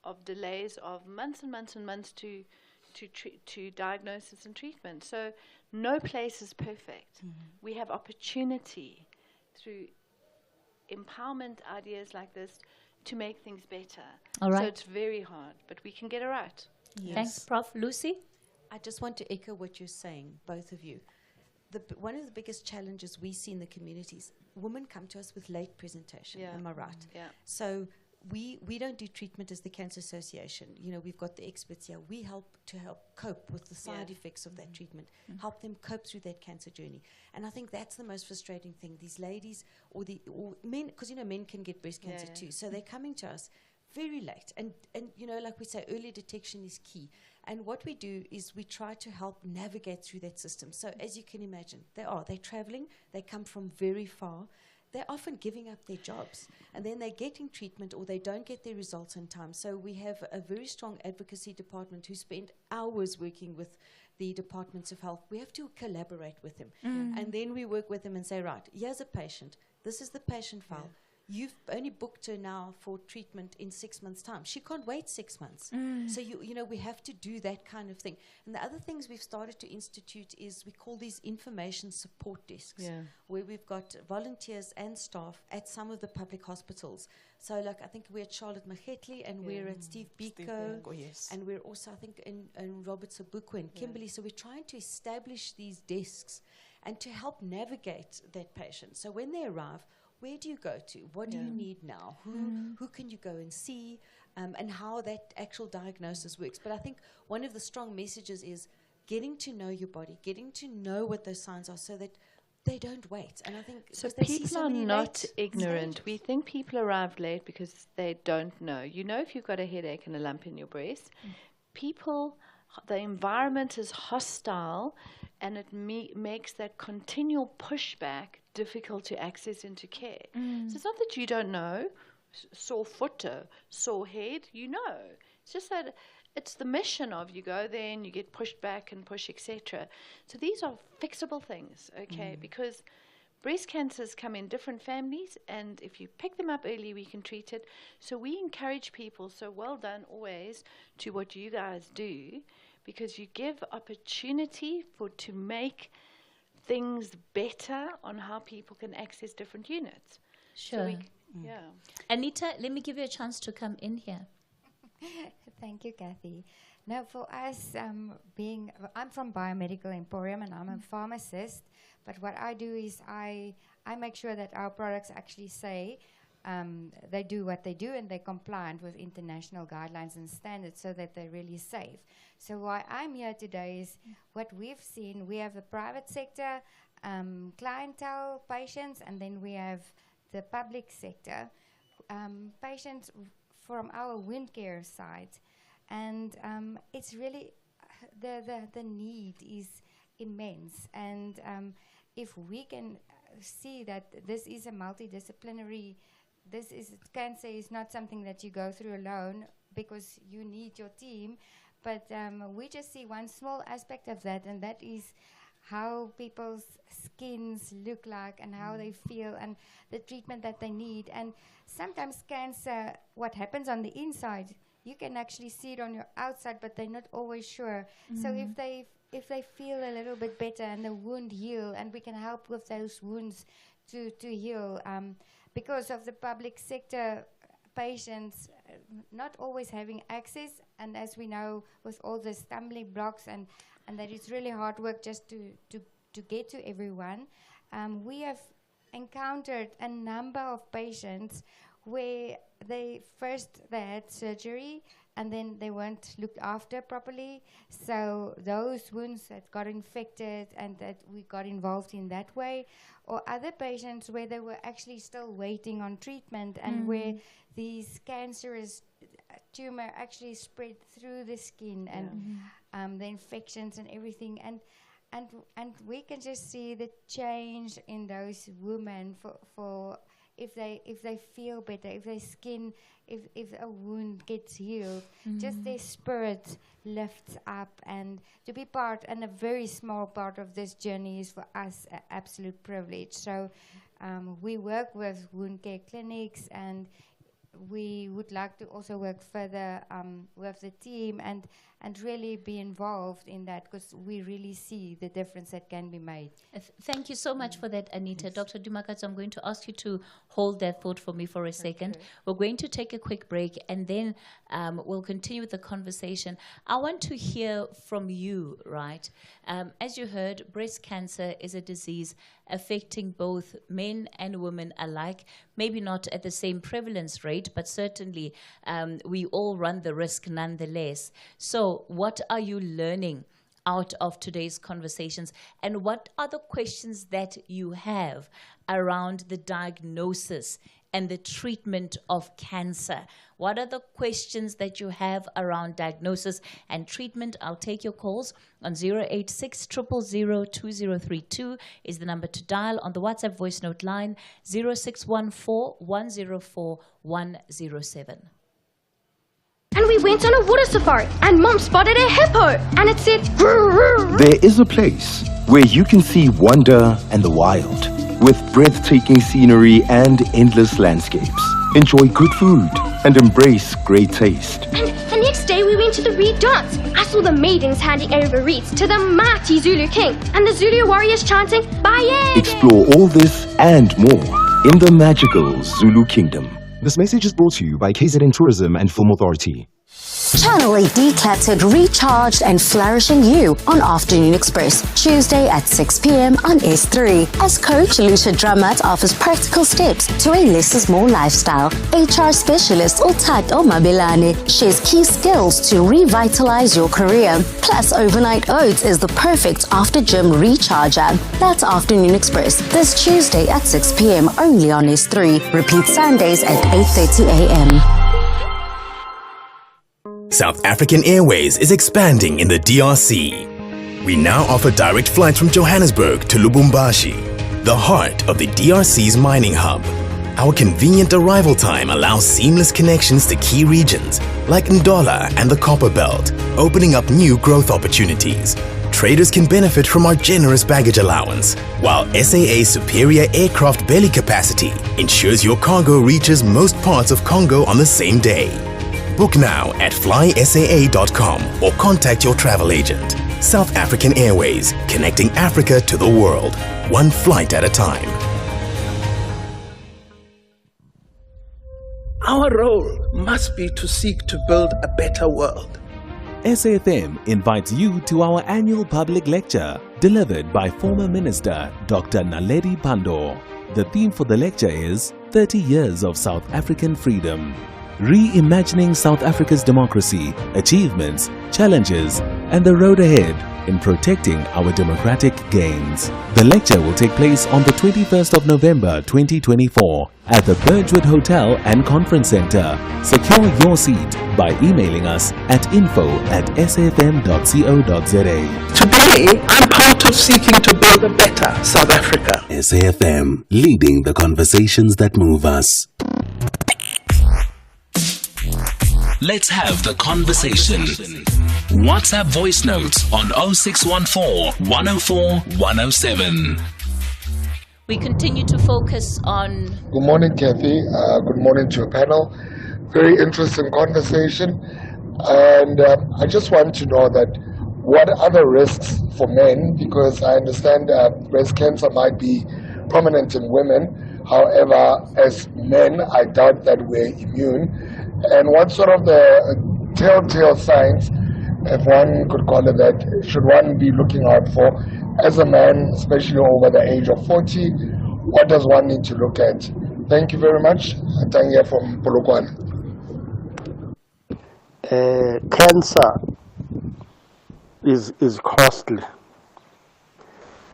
of delays of months and months and months to diagnosis and treatment. So no place is perfect. We have opportunity through empowerment ideas like this to make things better. All right. So it's very hard, but we can get it right. Yes. Thanks, Prof. Lucy? I just want to echo what you're saying, both of you. One of the biggest challenges we see in the communities, women come to us with late presentation, am I right? So we don't do treatment as the Cancer Association. You know, we've got the experts here. We help cope with the side effects of that treatment, help them cope through that cancer journey. And I think that's the most frustrating thing. These ladies or men, because, you know, men can get breast cancer too. So they're coming to us very late. And, you know, like we say, early detection is key. And what we do is we try to help navigate through that system. So as you can imagine, they're traveling, they come from very far. They're often giving up their jobs, and then they're getting treatment or they don't get their results in time. So we have a very strong advocacy department who spend hours working with the departments of health. We have to collaborate with them. And then we work with them and say, right, here's a patient. This is the patient file. You've only booked her now for treatment in 6 months' time. She can't wait 6 months. So, you know, we have to do that kind of thing. And the other things we've started to institute is we call these information support desks, where we've got volunteers and staff at some of the public hospitals. So, like, I think we're at Charlotte Magetli, and we're at Steve Biko, and we're also, I think, in Robert Sobukwe and Kimberley. So we're trying to establish these desks and to help navigate that patient. So when they arrive, where do you go to? What do you need now? Who can you go and see? And how that actual diagnosis works. But I think one of the strong messages is getting to know your body, getting to know what those signs are so that they don't wait. And I think so people are not ignorant. We think people arrived late because they don't know. You know, if you've got a headache and a lump in your breast, the environment is hostile, and it makes that continual pushback difficult to access into care. So it's not that you don't know, sore foot, sore head, you know. It's just that it's the mission of you go there and you get pushed back and push, etc. So these are fixable things, okay, because breast cancers come in different families, and if you pick them up early, we can treat it. So we encourage people, so well done always to what you guys do, because you give opportunity to make things better on how people can access different units. Sure. So Anita, let me give you a chance to come in here. Thank you, Cathy. Now, for us, I'm from Biomedical Emporium, and I'm a pharmacist. But what I do is I make sure that our products actually say they do what they do and they're compliant with international guidelines and standards so that they're really safe. So why I'm here today is what we've seen. We have the private sector, clientele patients, and then we have the public sector patients from our wound care side. And it's really, the need is immense. And if we can see that this is a multidisciplinary, cancer is not something that you go through alone because you need your team, but we just see one small aspect of that, and that is how people's skins look like and how they feel and the treatment that they need. And sometimes cancer, what happens on the inside, you can actually see it on your outside, but they're not always sure. So if they feel a little bit better and the wound heal, and we can help with those wounds to heal, because of the public sector patients not always having access, and as we know with all the stumbling blocks and that it's really hard work just to get to everyone, we have encountered a number of patients where they had surgery and then they weren't looked after properly. So those wounds that got infected and that we got involved in that way, or other patients where they were actually still waiting on treatment and where these cancerous tumor actually spread through the skin and the infections and everything. And we can just see the change in those women for if they feel better, if their skin, if a wound gets healed, just their spirit lifts up. And to be part, and a very small part of this journey, is for us an absolute privilege. So we work with wound care clinics, and we would like to also work further with the team and really be involved in that, because we really see the difference that can be made. Thank you so much for that, Anita. Yes. Dr. Dumakatso, I'm going to ask you to hold that thought for me for a second. We're going to take a quick break, and then we'll continue with the conversation. I want to hear from you, right? As you heard, breast cancer is a disease affecting both men and women alike. Maybe not at the same prevalence rate, but certainly we all run the risk nonetheless. So what are you learning out of today's conversations, and what are the questions that you have around the diagnosis and the treatment of cancer? What are the questions that you have around diagnosis and treatment? I'll take your calls on 086 000 2032 is the number to dial. On the WhatsApp voice note line, 0614 104 107. And we went on a water safari, and Mom spotted a hippo, and it said, "Grrr." There is a place where you can see wonder and the wild, with breathtaking scenery and endless landscapes. Enjoy good food and embrace great taste. And the next day we went to the reed dance. I saw the maidens handing over reeds to the mighty Zulu king, and the Zulu warriors chanting, "Baye!" Explore all this and more in the magical Zulu Kingdom. This message is brought to you by KZN Tourism and Film Authority. Channel a decluttered, recharged and flourishing you on Afternoon Express, Tuesday at 6 p.m. on S3. As coach Lucia Drummond offers practical steps to a less is more lifestyle. HR specialist Ultat Omabelane shares key skills to revitalize your career. Plus, Overnight Oats is the perfect after-gym recharger. That's Afternoon Express, this Tuesday at 6 p.m. only on S3. Repeat Sundays at 8:30 a.m. South African Airways is expanding in the DRC. We now offer direct flights from Johannesburg to Lubumbashi, the heart of the DRC's mining hub. Our convenient arrival time allows seamless connections to key regions like Ndola and the Copper Belt, opening up new growth opportunities. Traders can benefit from our generous baggage allowance, while SAA's superior aircraft belly capacity ensures your cargo reaches most parts of Congo on the same day. Book now at flysaa.com or contact your travel agent. South African Airways, connecting Africa to the world, one flight at a time. Our role must be to seek to build a better world. SAfm invites you to our annual public lecture, delivered by former Minister Dr. Naledi Pandor. The theme for the lecture is 30 years of South African freedom. Reimagining South Africa's democracy, achievements, challenges, and the road ahead in protecting our democratic gains. The lecture will take place on the 21st of November 2024 at the Birchwood Hotel and Conference Centre. Secure your seat by emailing us at info@safm.co.za. Today, I'm part of seeking to build a better South Africa. SAfm, leading the conversations that move us. Let's have the conversation. WhatsApp voice notes on 0614 104 107. We continue to focus on... Good morning, Cathy. Good morning to your panel. Very interesting conversation. And I just want to know that what are the risks for men? Because I understand breast cancer might be prominent in women. However, as men, I doubt that we're immune. And what sort of the telltale signs, if one could call it that, should one be looking out for as a man, especially over the age of 40? What does one need to look at? Thank you very much. Tanya from Polokwane. Cancer is costly.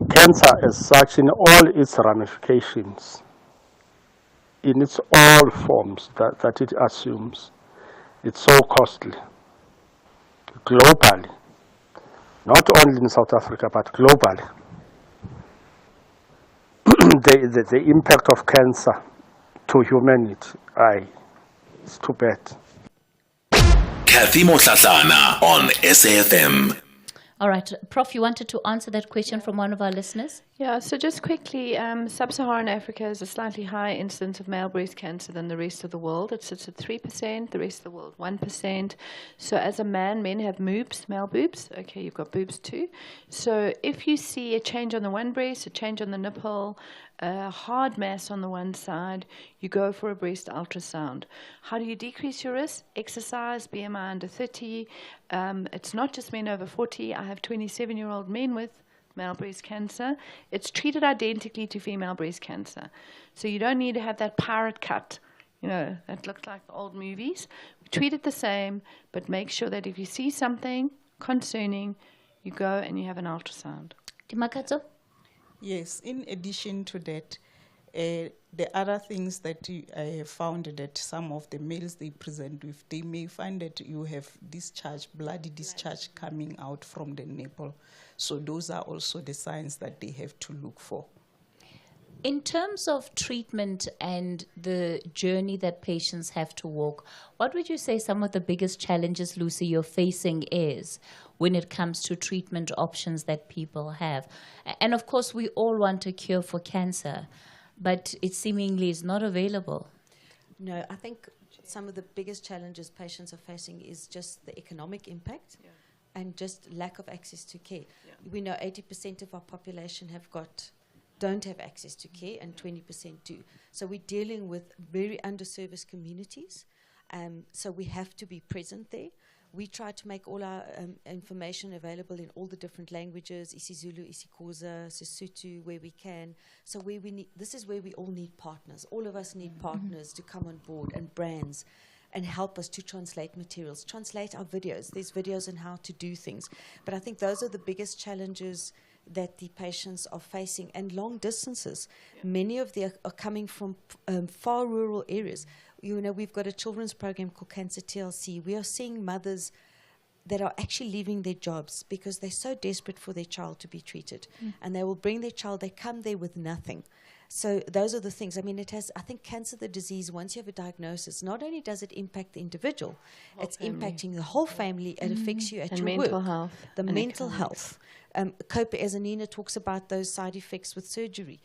Cancer as such in all its ramifications, in its all forms that it assumes, it's so costly globally, not only in South Africa but globally. The impact of cancer to humanity, it's too bad. Cathy Mohlahlana on SAfm. All right, Prof, you wanted to answer that question from one of our listeners? Yeah, so just quickly, sub-Saharan Africa has a slightly higher incidence of male breast cancer than the rest of the world. It sits at 3%, the rest of the world 1%. So as a man, men have boobs, male boobs. Okay, you've got boobs too. So if you see a change on the one breast, a change on the nipple, a hard mass on the one side, you go for a breast ultrasound. How do you decrease your risk? Exercise, BMI under 30. It's not just men over 40. I have 27-year-old men with male breast cancer. It's treated identically to female breast cancer. So you don't need to have that pirate cut, that looks like old movies. We treat it the same, but make sure that if you see something concerning, you go and you have an ultrasound. Timakato? Yes, in addition to that, the other things that I have found that some of the males they present with, they may find that you have bloody discharge coming out from the nipple. So those are also the signs that they have to look for. In terms of treatment and the journey that patients have to walk, what would you say some of the biggest challenges, Lucy, you're facing is when it comes to treatment options that people have? And of course, we all want a cure for cancer, but it seemingly is not available. No, I think some of the biggest challenges patients are facing is just the economic impact and just lack of access to care. We know 80% of our population don't have access to care, and 20% do. So we're dealing with very underserviced communities. So we have to be present there. We try to make all our information available in all the different languages, isiZulu, isiXhosa, Sesotho, where we can. So this is where we all need partners. All of us need partners to come on board, and brands, and help us to translate materials, translate our videos. There's videos on how to do things. But I think those are the biggest challenges that the patients are facing, and long distances. Many of them are coming from far rural areas. We've got a children's program called Cancer TLC. We are seeing mothers that are actually leaving their jobs because they're so desperate for their child to be treated. And they will bring their child, they come there with nothing. So those are the things. I mean, I think cancer, the disease, once you have a diagnosis, not only does it impact the individual, it's impacting the whole family. It affects you at your work. Mental health. The mental health. As Anina talks about those side effects with surgery.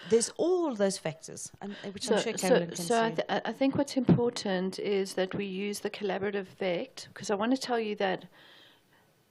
There's all those factors, which I'm sure Carolyn can say. I think what's important is that we use the collaborative effect, because I want to tell you that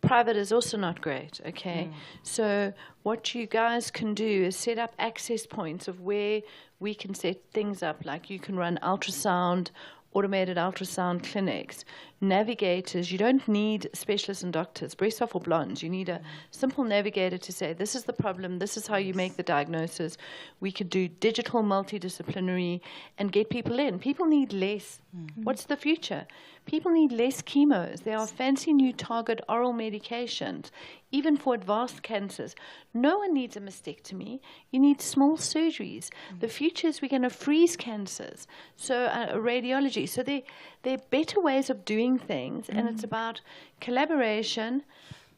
private is also not great, okay? So what you guys can do is set up access points of where we can set things up, like you can run ultrasound automated ultrasound clinics, navigators. You don't need specialists and doctors. Breasts are for blondes. You need a simple navigator to say, this is the problem, this is how you make the diagnosis. We could do digital multidisciplinary and get people in. People need less. What's the future? People need less chemos. There are fancy new target oral medications, even for advanced cancers. No one needs a mastectomy. You need small surgeries. The future is we're going to freeze cancers. So radiology. So there are better ways of doing things, and it's about collaboration,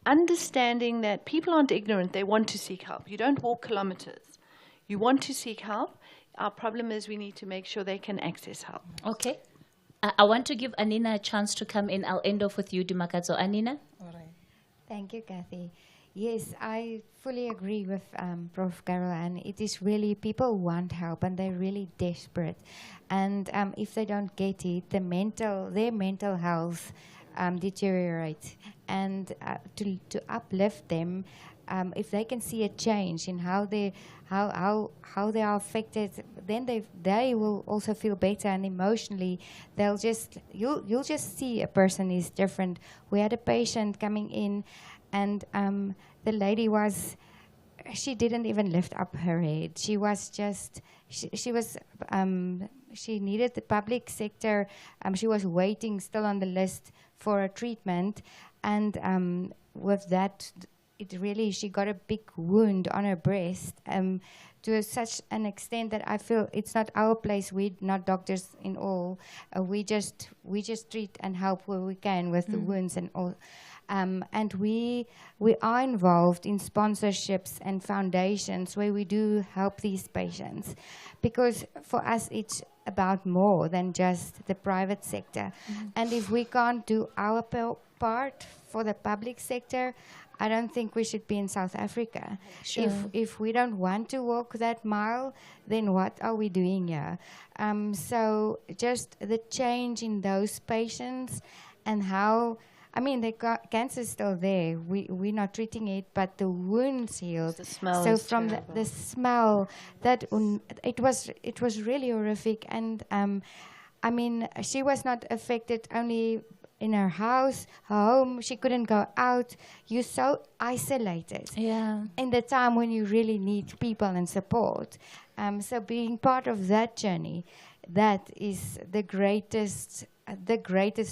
understanding that people aren't ignorant. They want to seek help. You don't walk kilometers. You want to seek help. Our problem is we need to make sure they can access help. Okay. I want to give Anina a chance to come in. I'll end off with you, Dimakadzo. Anina? All right. Thank you, Cathy. Yes, I fully agree with Prof. Carol, and it is really, people want help and they're really desperate. And if they don't get it, their mental health deteriorates. And to uplift them, if they can see a change in how they are affected, then they will also feel better, and emotionally you'll just see a person is different. We had a patient coming in, and the lady she didn't even lift up her head. She was just she needed the public sector. She was waiting still on the list for a treatment, and with that, she got a big wound on her breast to such an extent that I feel it's not our place. We're not doctors in all. We just treat and help where we can with the wounds and all. And we are involved in sponsorships and foundations where we do help these patients, because for us it's about more than just the private sector. And if we can't do our part for the public sector, I don't think we should be in South Africa. Sure. If we don't want to walk that mile, then what are we doing here? So just the change in those patients and how, the cancer is still there. We're not treating it, but the wounds healed. The smell so is from the smell, it was really horrific. And she was not affected only in her house, her home. She couldn't go out. You're so isolated. Yeah. In the time when you really need people and support. So being part of that journey, that is the greatest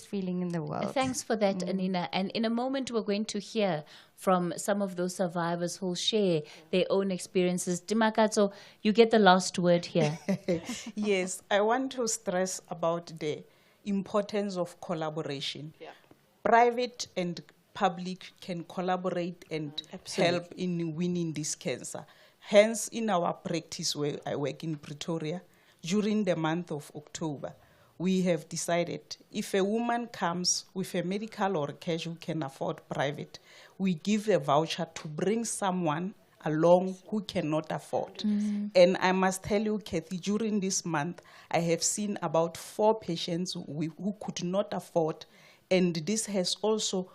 feeling in the world. Thanks for that, Anina. And in a moment, we're going to hear from some of those survivors who'll share their own experiences. Dimakadzo, you get the last word here. Yes, I want to stress about the importance of collaboration. Yeah. Private and public can collaborate and help in winning this cancer. Hence, in our practice where I work in Pretoria, during the month of October, we have decided if a woman comes with a medical or cash who can afford private, we give a voucher to bring someone along who cannot afford. And I must tell you, Cathy, during this month, I have seen about 4 patients who could not afford, and this has also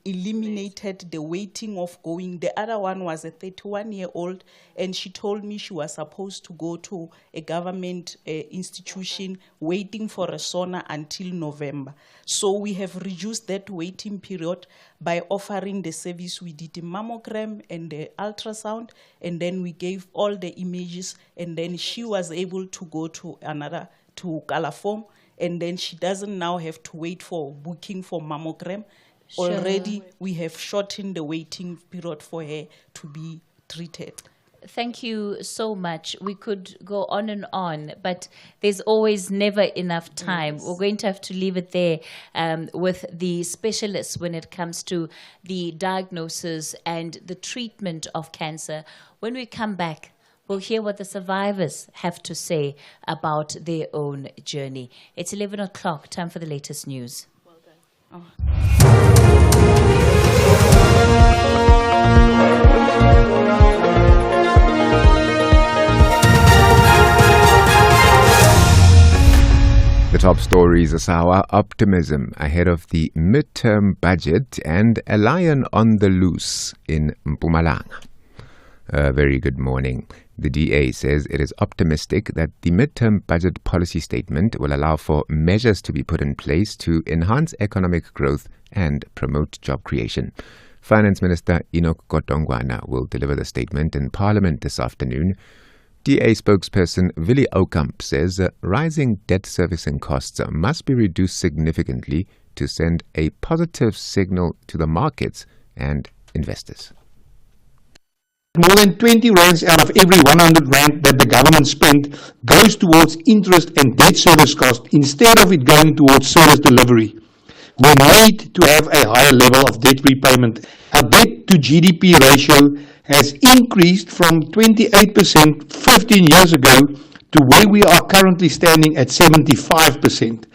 eliminated the waiting of going. The other one was a 31-year-old, and she told me she was supposed to go to a government institution waiting for a sauna until November. So we have reduced that waiting period by offering the service. We did the mammogram and the ultrasound, and then we gave all the images, and then she was able to go to Calafom, and then she doesn't now have to wait for booking for mammogram. Sure. Already we have shortened the waiting period for her to be treated. Thank you so much. We could go on, but there's always never enough time. Yes. We're going to have to leave it there with the specialists when it comes to the diagnosis and the treatment of cancer. When we come back, we'll hear what the survivors have to say about their own journey. It's 11 o'clock, time for the latest news. Well done. The top stories is our optimism ahead of the midterm budget and a lion on the loose in Mpumalanga. Very good morning. The DA says it is optimistic that the midterm budget policy statement will allow for measures to be put in place to enhance economic growth and promote job creation. Finance Minister Enoch Godongwana will deliver the statement in Parliament this afternoon. DA spokesperson Willie Oukamp says rising debt servicing costs must be reduced significantly to send a positive signal to the markets and investors. More than 20 rands out of every 100 rand that the government spent goes towards interest and debt service cost instead of it going towards service delivery. We need to have a higher level of debt repayment. Our debt to GDP ratio has increased from 28% 15 years ago to where we are currently standing at 75%.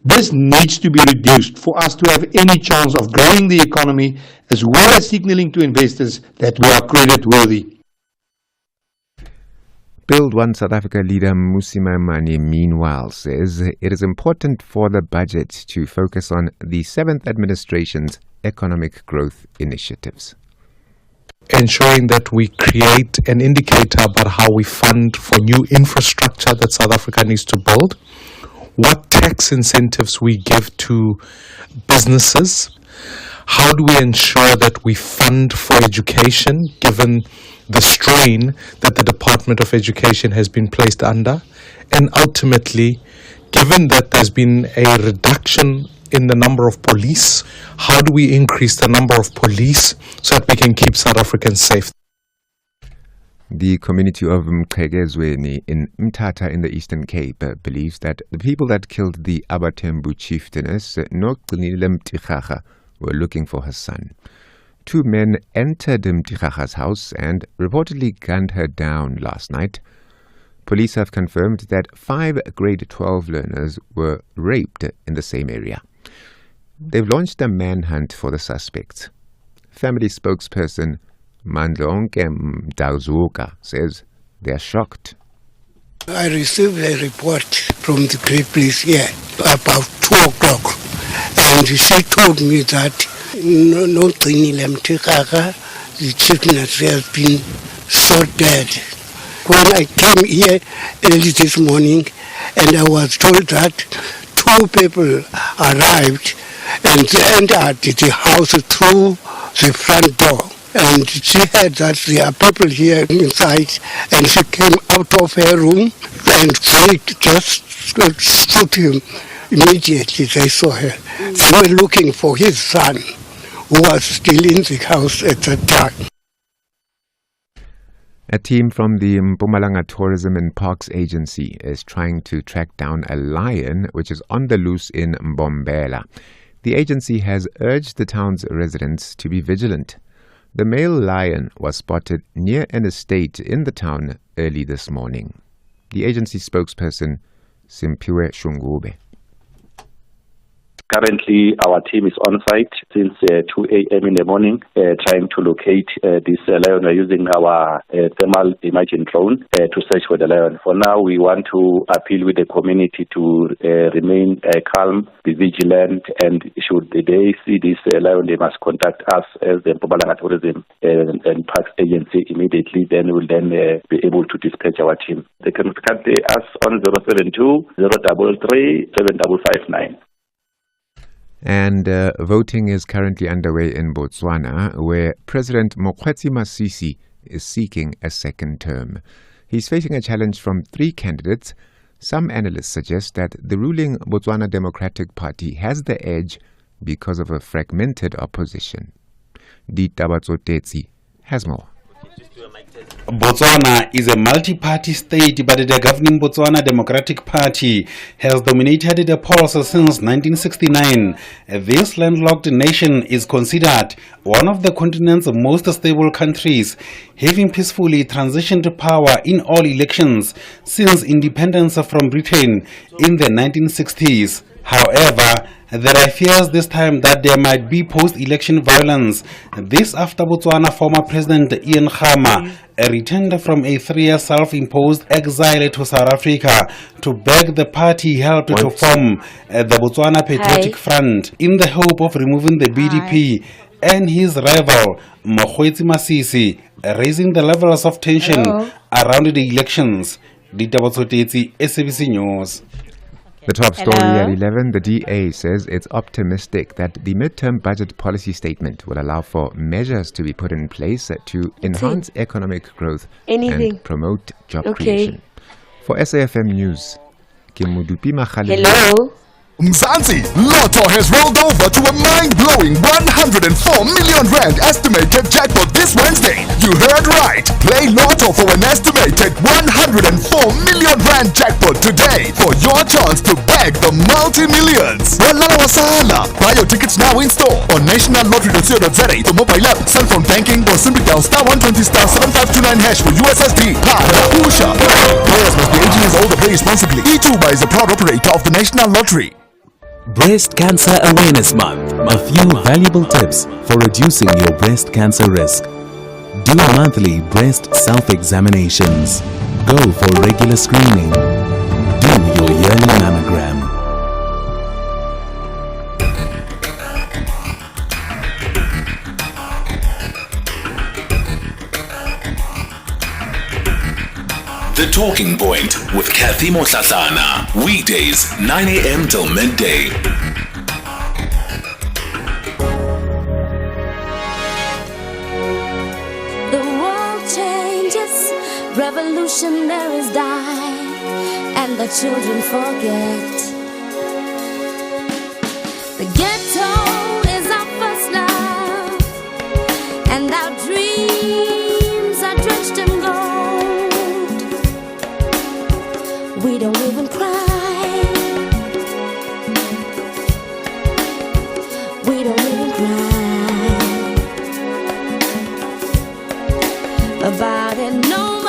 This needs to be reduced for us to have any chance of growing the economy as well as signaling to investors that we are credit worthy. Build One South Africa leader Mmusi Maimane meanwhile says it is important for the budget to focus on the 7th administration's economic growth initiatives. Ensuring that we create an indicator about how we fund for new infrastructure that South Africa needs to build, what tax incentives we give to businesses, how do we ensure that we fund for education given the strain that the Department of Education has been placed under, and ultimately, given that there's been a reduction in the number of police, how do we increase the number of police so that we can keep South Africans safe? The community of Mqhekezweni in Mthatha in the Eastern Cape believes that the people that killed the Abatembu chieftainess, Noqinile Mtikhaga, were looking for her son. 2 men entered Mtikhaga's house and reportedly gunned her down last night. Police have confirmed that 5 grade 12 learners were raped in the same area. They've launched a manhunt for the suspects. Family spokesperson Mandlonke Mdazuka says they're shocked. I received a report from the Great Place here about 2 o'clock, and she told me that Noqinile Mtikhaga, the chieftainess, has been shot dead. When I came here early this morning, and I was told that 2 people arrived and they entered the house through the front door. And she heard that there are people here inside, and she came out of her room and they just stood him. Immediately they saw her. They were looking for his son, who was still in the house at that time. A team from the Mpumalanga Tourism and Parks Agency is trying to track down a lion which is on the loose in Mbombela. The agency has urged the town's residents to be vigilant. The male lion was spotted near an estate in the town early this morning. The agency spokesperson, Simpiwe Shungube. Currently, our team is on site since 2 a.m. in the morning, trying to locate this lion. We're using our thermal imaging drone to search for the lion. For now, we want to appeal with the community to remain calm, be vigilant, and should they see this lion, they must contact us as the Mpumalanga Tourism and Parks Agency immediately. Then we'll be able to dispatch our team. They can contact us on 072 033 7559. And voting is currently underway in Botswana, where President Mokgweetsi Masisi is seeking a second term. He's facing a challenge from 3 candidates. Some analysts suggest that the ruling Botswana Democratic Party has the edge because of a fragmented opposition. Ditabatso Tetsi has more. Botswana is a multi-party state, but the governing Botswana Democratic Party has dominated the polls since 1969. This landlocked nation is considered one of the continent's most stable countries, having peacefully transitioned to power in all elections since independence from Britain in the 1960s. However, there are fears this time that there might be post-election violence. This after Botswana former President Ian Khama returned from a 3-year self-imposed exile to South Africa to beg the party he helped to form the Botswana Patriotic Front in the hope of removing the BDP and his rival Mokgweetsi Masisi raising the levels of tension around the elections. SABC News. The top story at 11, the DA says it's optimistic that the midterm budget policy statement will allow for measures to be put in place to enhance economic growth and promote job creation. For SAfm News, Kimudupi Makhalele. Hello. Mzansi, Lotto has rolled over to a mind-blowing 104 million rand estimated jackpot this Wednesday. You heard right. Play Lotto for an estimated 104 million rand jackpot today for your chance to bag the multi-millions. Wala wasala. Buy your tickets now in store on nationallottery.co.za for mobile app, cell phone banking, or simply dial *120 *7529# for USSD. Pusha. Players must be 18 years old or play responsibly. E2 is a proud operator of the National Lottery. Breast Cancer Awareness Month. A few valuable tips for reducing your breast cancer risk. Do monthly breast self-examinations. Go for regular screening. Do your yearly mammogram. The Talking Point with Cathy Mohlahlana. Weekdays, 9 a.m. till midday. The world changes, revolutionaries die, and the children forget. The ghetto is our first love, and our dreams are drenched in gold. We don't even cry. We don't even cry about it no more.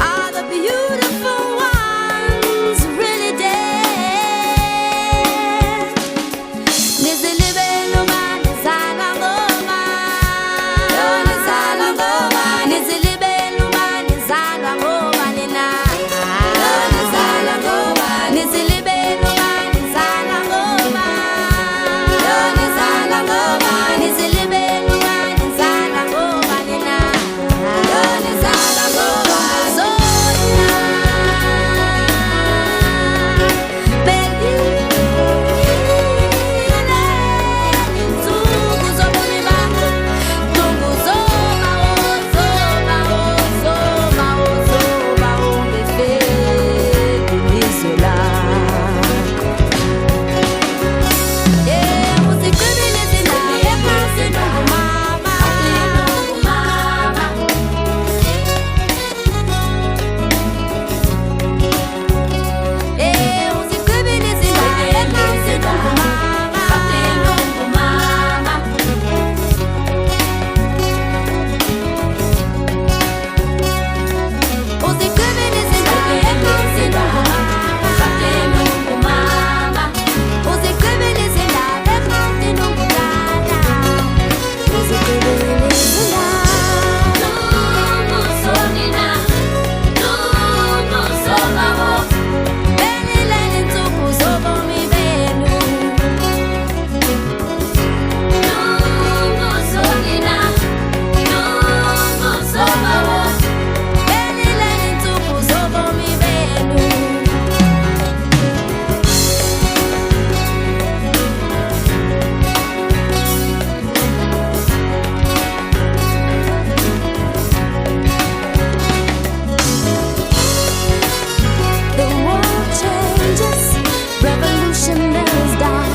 Are the beautiful ones really dead? Nizilibe luma, nizala ngoma. Nizala ngoma. Nizilibe luma, nizala ngoma nina. Nizala ngoma. Nizilibe luma, nizala ngoma. Nizala ngoma. Nizilibe luma, nizala ngoma nina. Nizala ngoma. Zona. Baby. Nzugu zobuni bangu. Nzugu zoma, oh, zoma, oh, zoma, oh, zoma, oh, bebe. Izola. The world changes, revolutionaries die,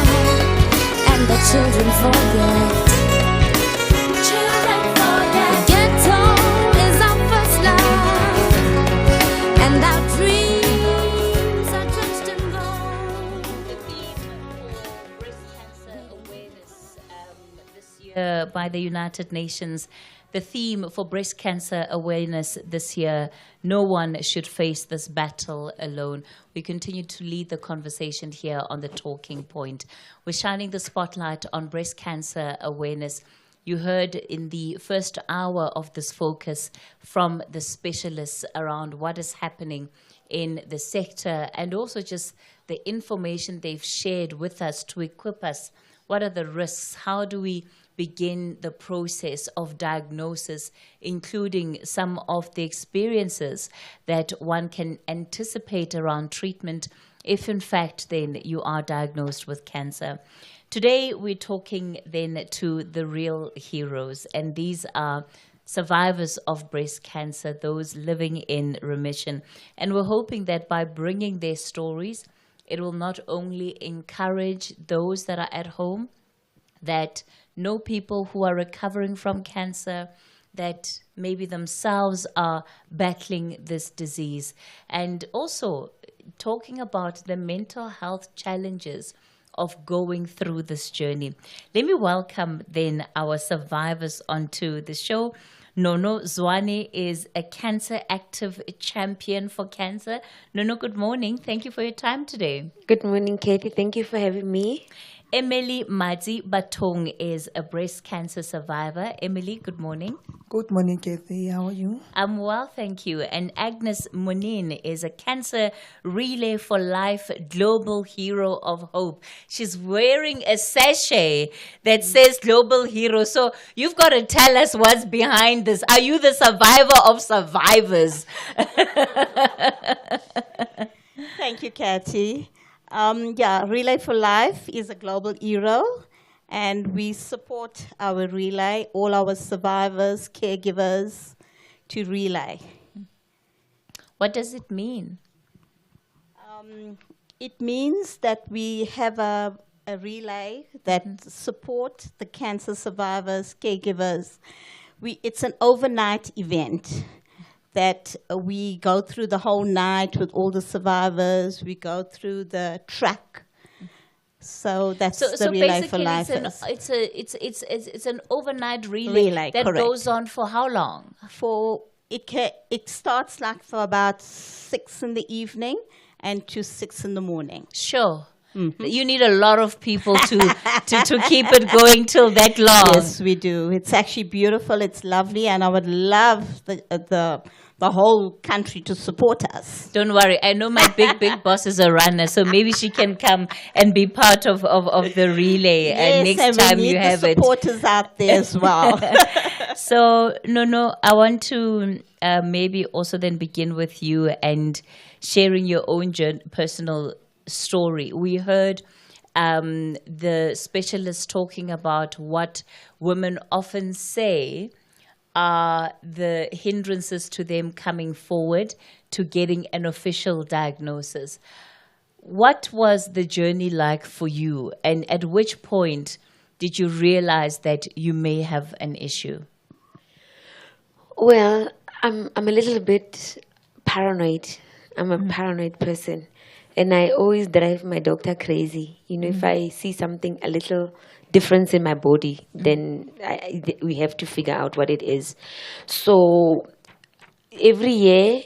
and the children forget. Children forget. The ghetto is our first love, and our dreams are drenched in gold. By the United Nations, the theme for breast cancer awareness this year: no one should face this battle alone. We continue to lead the conversation here on the Talking Point. We're shining the spotlight on breast cancer awareness. You heard in the first hour of this focus from the specialists around what is happening in the sector, and also just the information they've shared with us to equip us. What are the risks? How do we begin the process of diagnosis, including some of the experiences that one can anticipate around treatment if in fact then you are diagnosed with cancer. Today we're talking then to the real heroes, and these are survivors of breast cancer, those living in remission. And we're hoping that by bringing their stories, it will not only encourage those that are at home, that know people who are recovering from cancer, that maybe themselves are battling this disease, and also talking about the mental health challenges of going through this journey. Let me welcome then our survivors onto the show. Nono Zwane is a cancer active champion for cancer. Nono, good morning. Thank you for your time today. Good morning, Katie. Thank you for having me. Emily Madzi Batong is a breast cancer survivor. Emily, good morning. Good morning, Kathy. How are you? I'm well, thank you. And Agnes Monin is a Cancer Relay for Life Global Hero of Hope. She's wearing a sachet that says Global Hero. So you've got to tell us what's behind this. Are you the survivor of survivors? Thank you, Cathy. Relay for Life is a global hero, and we support our relay, all our survivors, caregivers, to relay. What does it mean? It means that we have a relay that support the cancer survivors, caregivers. It's an overnight event that we go through the whole night with all the survivors. We go through the track. So that's the Relay for Life. It's an overnight relay that correct. goes on for how long? It starts like for about 6 in the evening and to 6 in the morning. Sure. Mm-hmm. You need a lot of people to keep it going till that long. Yes, we do. It's actually beautiful. It's lovely, and I would love the whole country to support us. Don't worry. I know my big boss is a runner, so maybe she can come and be part of the relay. Yes, and next time you have it. Supporters out there as well. So, I want to maybe also then begin with you and sharing your own personal story. We heard the specialists talking about what women often say are the hindrances to them coming forward to getting an official diagnosis. What was the journey like for you, and at which point did you realize that you may have an issue? Well, I'm a little bit paranoid. I'm a paranoid person, and I always drive my doctor crazy. If I see something a little difference in my body, then we have to figure out what it is. So every year,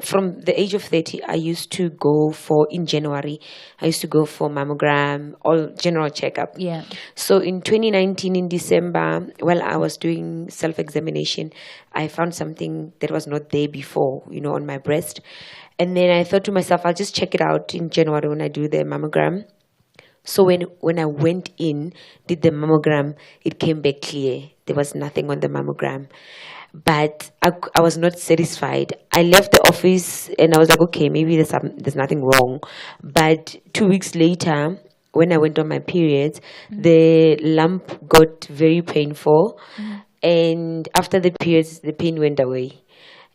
from the age of 30, I used to go in January, I used to go for mammogram, all general checkup. Yeah. So in 2019, in December, while I was doing self-examination, I found something that was not there before, on my breast. And then I thought to myself, I'll just check it out in January when I do the mammogram. So when I went in, did the mammogram, it came back clear. There was nothing on the mammogram. But I was not satisfied. I left the office and I was like, okay, maybe there's nothing wrong. But 2 weeks later, when I went on my periods, the lump got very painful. And after the periods, the pain went away.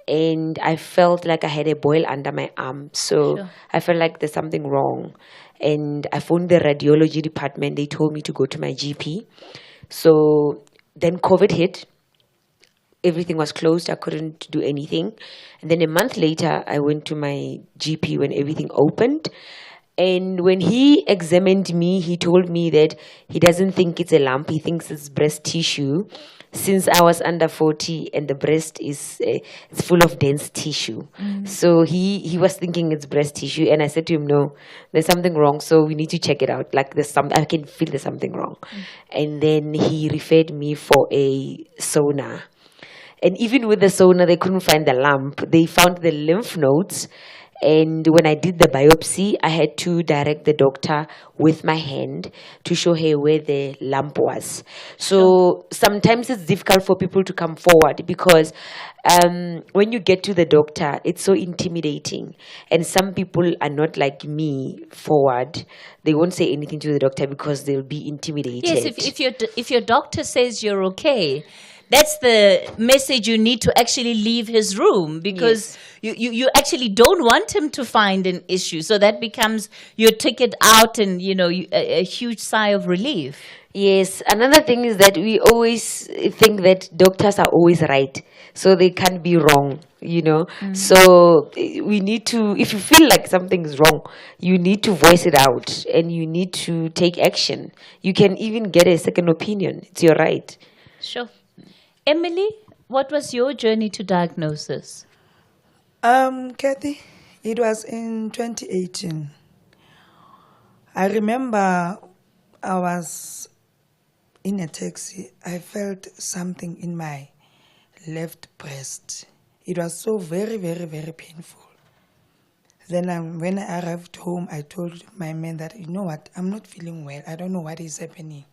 And I felt like I had a boil under my arm. So sure. I felt like there's something wrong. And I phoned the radiology department. They told me to go to my GP. So then COVID hit. Everything was closed. I couldn't do anything. And then a month later, I went to my GP when everything opened. And when he examined me, he told me that he doesn't think it's a lump. He thinks it's breast tissue. Since I was under 40 and the breast is it's full of dense tissue. So he was thinking it's breast tissue. And I said to him, no, there's something wrong. So we need to check it out. Like I can feel there's something wrong. And then he referred me for a sauna. And even with the sauna, they couldn't find the lump. They found the lymph nodes. And when I did the biopsy, I had to direct the doctor with my hand to show her where the lump was. So sometimes it's difficult for people to come forward because when you get to the doctor, it's so intimidating. And some people are not like me forward. They won't say anything to the doctor because they'll be intimidated. Yes, if your doctor says you're okay, that's the message you need to actually leave his room, because you actually don't want him to find an issue. So that becomes your ticket out, and a huge sigh of relief. Yes, another thing is that we always think that doctors are always right, so they can't be wrong, So we need to, if you feel like something is wrong, you need to voice it out and you need to take action. You can even get a second opinion. It's your right. Sure. Emily, what was your journey to diagnosis? Cathy, it was in 2018. I remember I was in a taxi. I felt something in my left breast. It was so very, very, very painful. Then when I arrived home, I told my man that, you know what, I'm not feeling well. I don't know what is happening.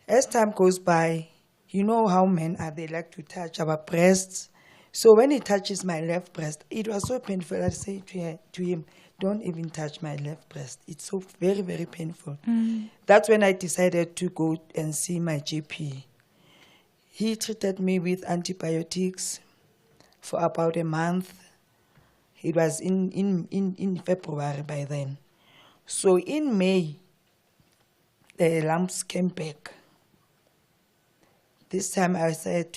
As time goes by, you know how men are, they like to touch our breasts. So when he touches my left breast, it was so painful. I say to him, don't even touch my left breast. It's so very, very painful. That's when I decided to go and see my GP. He treated me with antibiotics for about a month. It was in February by then. So in May, the lumps came back. This time I said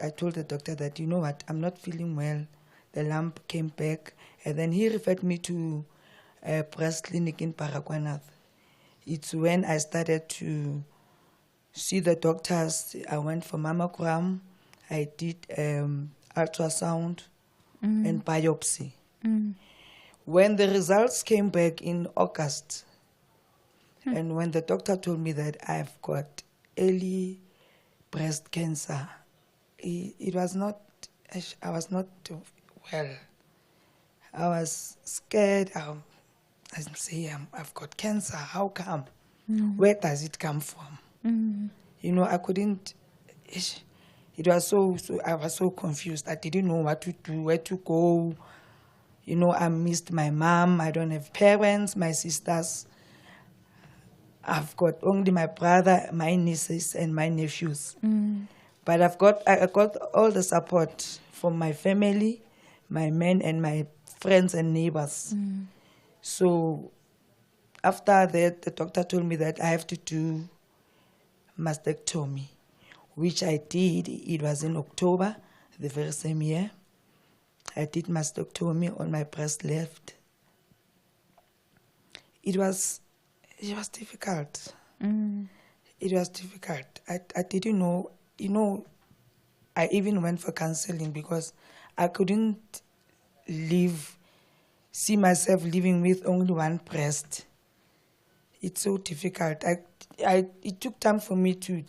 I told the doctor that, you know what, I'm not feeling well. The lump came back, and then he referred me to a breast clinic in Paraguanath. It's when I started to see the doctors. I went for mammogram. I did ultrasound and biopsy. When the results came back in August, and when the doctor told me that I've got early breast cancer, I was not well. I was scared. I say, I've got cancer. How come? Where does it come from? I couldn't. It was so I was so confused. I didn't know what to do, where to go. I missed my mom. I don't have parents, my sisters. I've got only my brother, my nieces, and my nephews. But I got all the support from my family, my men, and my friends and neighbors. So after that, the doctor told me that I have to do mastectomy, which I did. It was in October, the very same year. I did mastectomy on my breast left. It was difficult. It was difficult. I didn't know, I even went for counseling because I couldn't see myself living with only one breast. It's so difficult. It took time for me to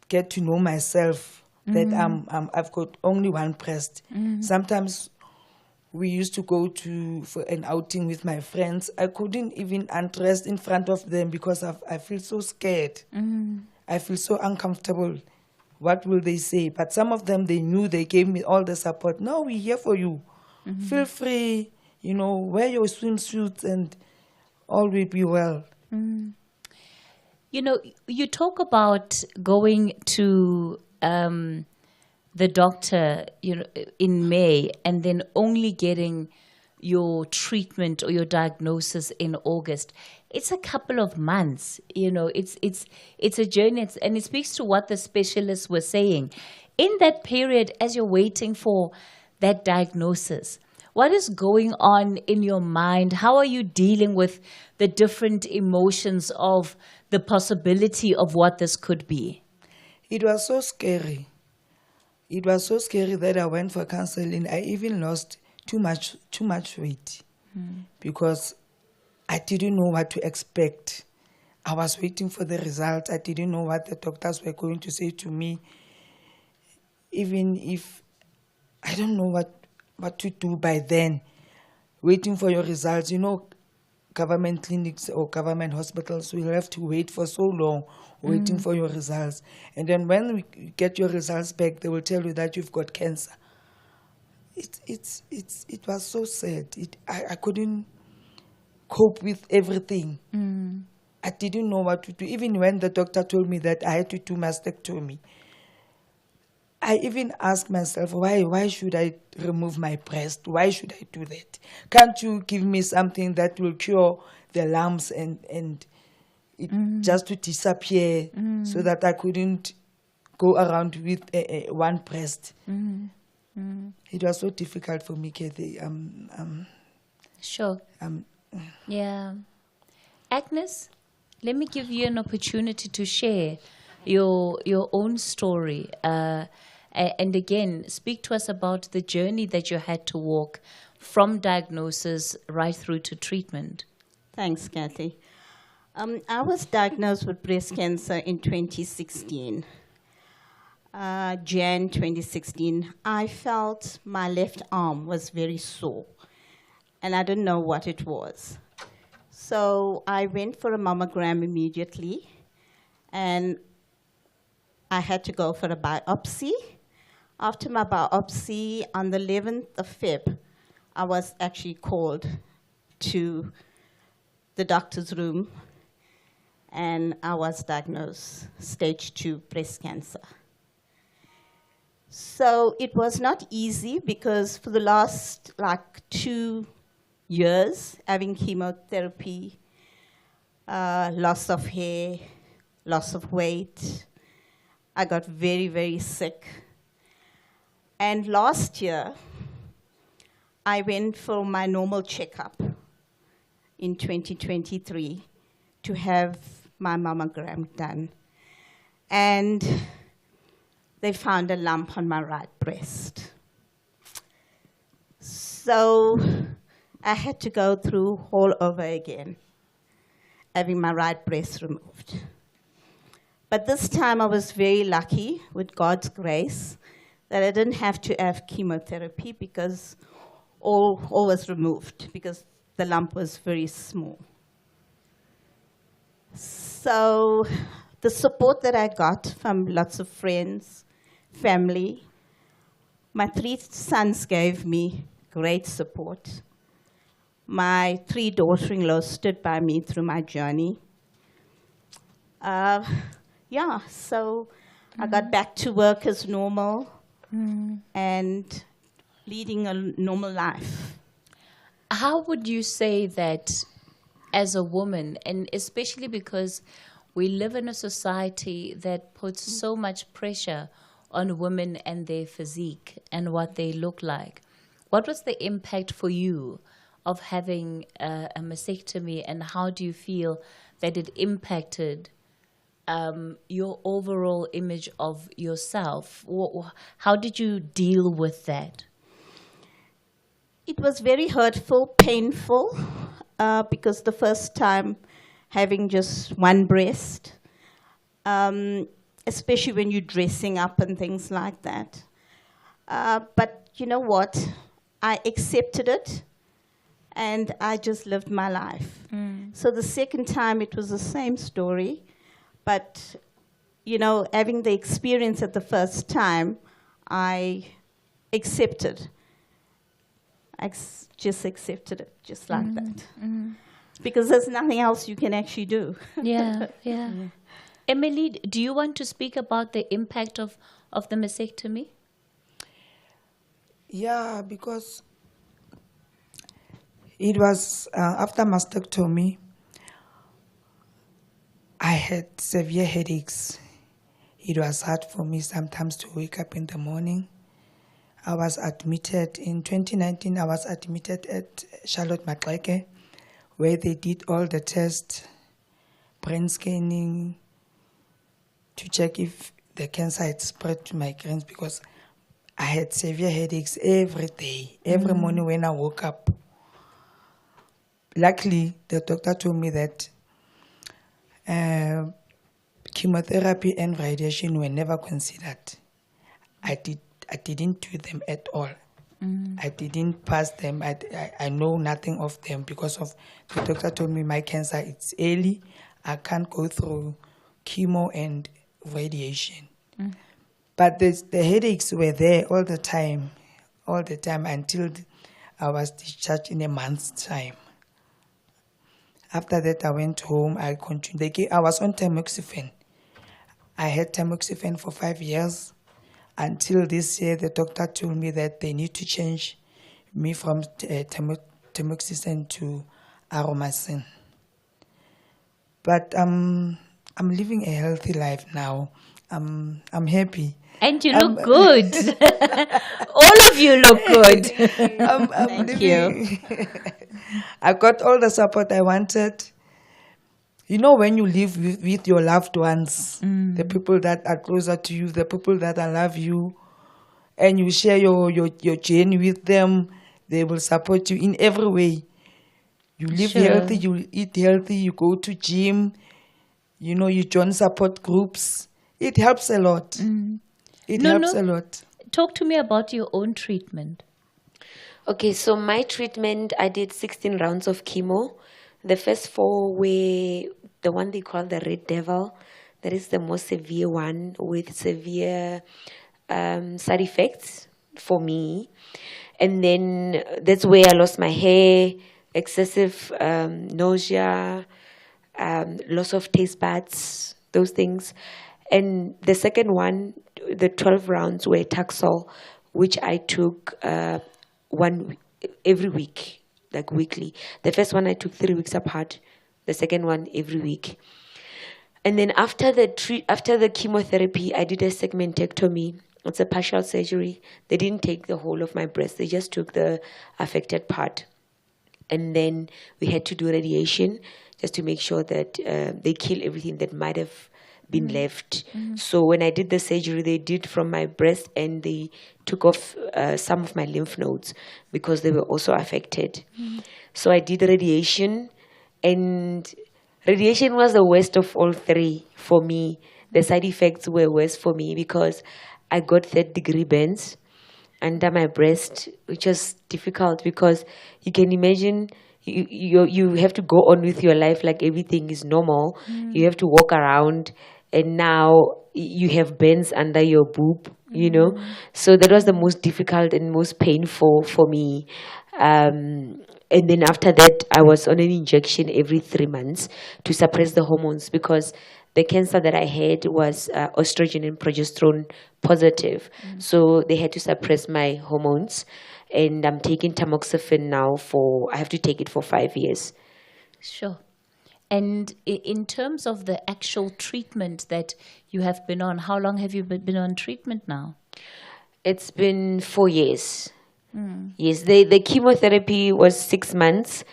get to know myself, that I've got only one breast. Sometimes we used to go for an outing with my friends. I couldn't even undress in front of them because I feel so scared. I feel so uncomfortable. What will they say? But some of them, they knew, they gave me all the support. No, we're here for you. Feel free, wear your swimsuits and all will be well. You talk about going to the doctor, in May, and then only getting your treatment or your diagnosis in August. It's a couple of months. It's a journey, and it speaks to what the specialists were saying. In that period, as you're waiting for that diagnosis, what is going on in your mind? How are you dealing with the different emotions of the possibility of what this could be? It was so scary. It was so scary that I went for counseling. I even lost too much weight because I didn't know what to expect. I was waiting for the results. I didn't know what the doctors were going to say to me. Even if I don't know what to do by then, waiting for your results. You know, government clinics or government hospitals will have to wait for so long waiting for your results. And then when we get your results back, they will tell you that you've got cancer. It was so sad. I couldn't cope with everything. I didn't know what to do. Even when the doctor told me that I had to do mastectomy, I even asked myself, why should I remove my breast? Why should I do that? Can't you give me something that will cure the lumps and it just to disappear so that I couldn't go around with one breast? It was so difficult for me, Cathy. Sure. Yeah. Agnes, let me give you an opportunity to share your own story. And again, speak to us about the journey that you had to walk from diagnosis right through to treatment. Thanks, Cathy. I was diagnosed with breast cancer in 2016. Jan 2016. I felt my left arm was very sore, and I didn't know what it was. So I went for a mammogram immediately, and I had to go for a biopsy. After my biopsy, on the 11th of Feb, I was actually called to the doctor's room, and I was diagnosed stage 2 breast cancer. So it was not easy because for the last 2 years, having chemotherapy, loss of hair, loss of weight, I got very, very sick. And last year, I went for my normal checkup in 2023 to have my mammogram done. And they found a lump on my right breast. So I had to go through all over again, having my right breast removed. But this time I was very lucky, with God's grace, that I didn't have to have chemotherapy because all was removed, because the lump was very small. So the support that I got from lots of friends, family, my 3 sons gave me great support. My 3 daughter-in-laws stood by me through my journey. So I got back to work as normal and leading a normal life. How would you say that as a woman, and especially because we live in a society that puts so much pressure on women and their physique and what they look like, what was the impact for you of having a mastectomy, and how do you feel that it impacted your overall image of yourself? How did you deal with that? It was very hurtful, painful, because the first time having just one breast, especially when you're dressing up and things like that. But you know what? I accepted it, and I just lived my life. So the second time, it was the same story. But, you know, having the experience at the first time, I accepted. I just accepted it, just like that. Because there's nothing else you can actually do. Yeah. Emily, do you want to speak about the impact of the mastectomy? Yeah, because it was after mastectomy, I had severe headaches. It was hard for me sometimes to wake up in the morning. I was admitted in 2019. I was admitted at Charlotte Maxeke, where they did all the tests, brain scanning, to check if the cancer had spread to my brains, because I had severe headaches every day, every morning when I woke up. Luckily, the doctor told me that chemotherapy and radiation were never considered. I didn't do them at all. I didn't pass them. I know nothing of them because of the doctor told me my cancer, it's early. I can't go through chemo and radiation. But the headaches were there all the time until I was discharged in a month's time. After that, I went home. I continued. I was on tamoxifen. I had tamoxifen for 5 years. Until this year, the doctor told me that they need to change me from tamoxifen to aromacin. But I'm living a healthy life now. I'm happy. And you look good. All of you look good. Thank you. I got all the support I wanted. You know, when you live with your loved ones, the people that are closer to you, the people that love you, and you share your journey with them, they will support you in every way. You live healthy, you eat healthy, you go to gym, you know, you join support groups. It helps a lot. It helps a lot. Talk to me about your own treatment. Okay, so my treatment, I did 16 rounds of chemo. The first 4 were the one they call the Red Devil. That is the most severe one with severe side effects for me. And then that's where I lost my hair, excessive nausea, loss of taste buds, those things. And the second one, the 12 rounds were Taxol, which I took every week, like weekly. The first one I took 3 weeks apart, the second one every week. And then after the chemotherapy, I did a segmentectomy. It's a partial surgery. They didn't take the whole of my breast. They just took the affected part. And then we had to do radiation just to make sure that they kill everything that might have been left. So when I did the surgery, they did from my breast and they took off some of my lymph nodes because they were also affected. So I did radiation, and radiation was the worst of all three for me. The side effects were worse for me because I got 3rd-degree burns under my breast, which was difficult because you can imagine you have to go on with your life like everything is normal. You have to walk around, and now you have burns under your boob, you know. So that was the most difficult and most painful for me. And then after that, I was on an injection every 3 months to suppress the hormones because the cancer that I had was estrogen and progesterone positive. So they had to suppress my hormones. And I'm taking tamoxifen now I have to take it for 5 years. Sure. And in terms of the actual treatment that you have been on, how long have you been on treatment now? It's been 4 years. Yes, the chemotherapy was 6 months,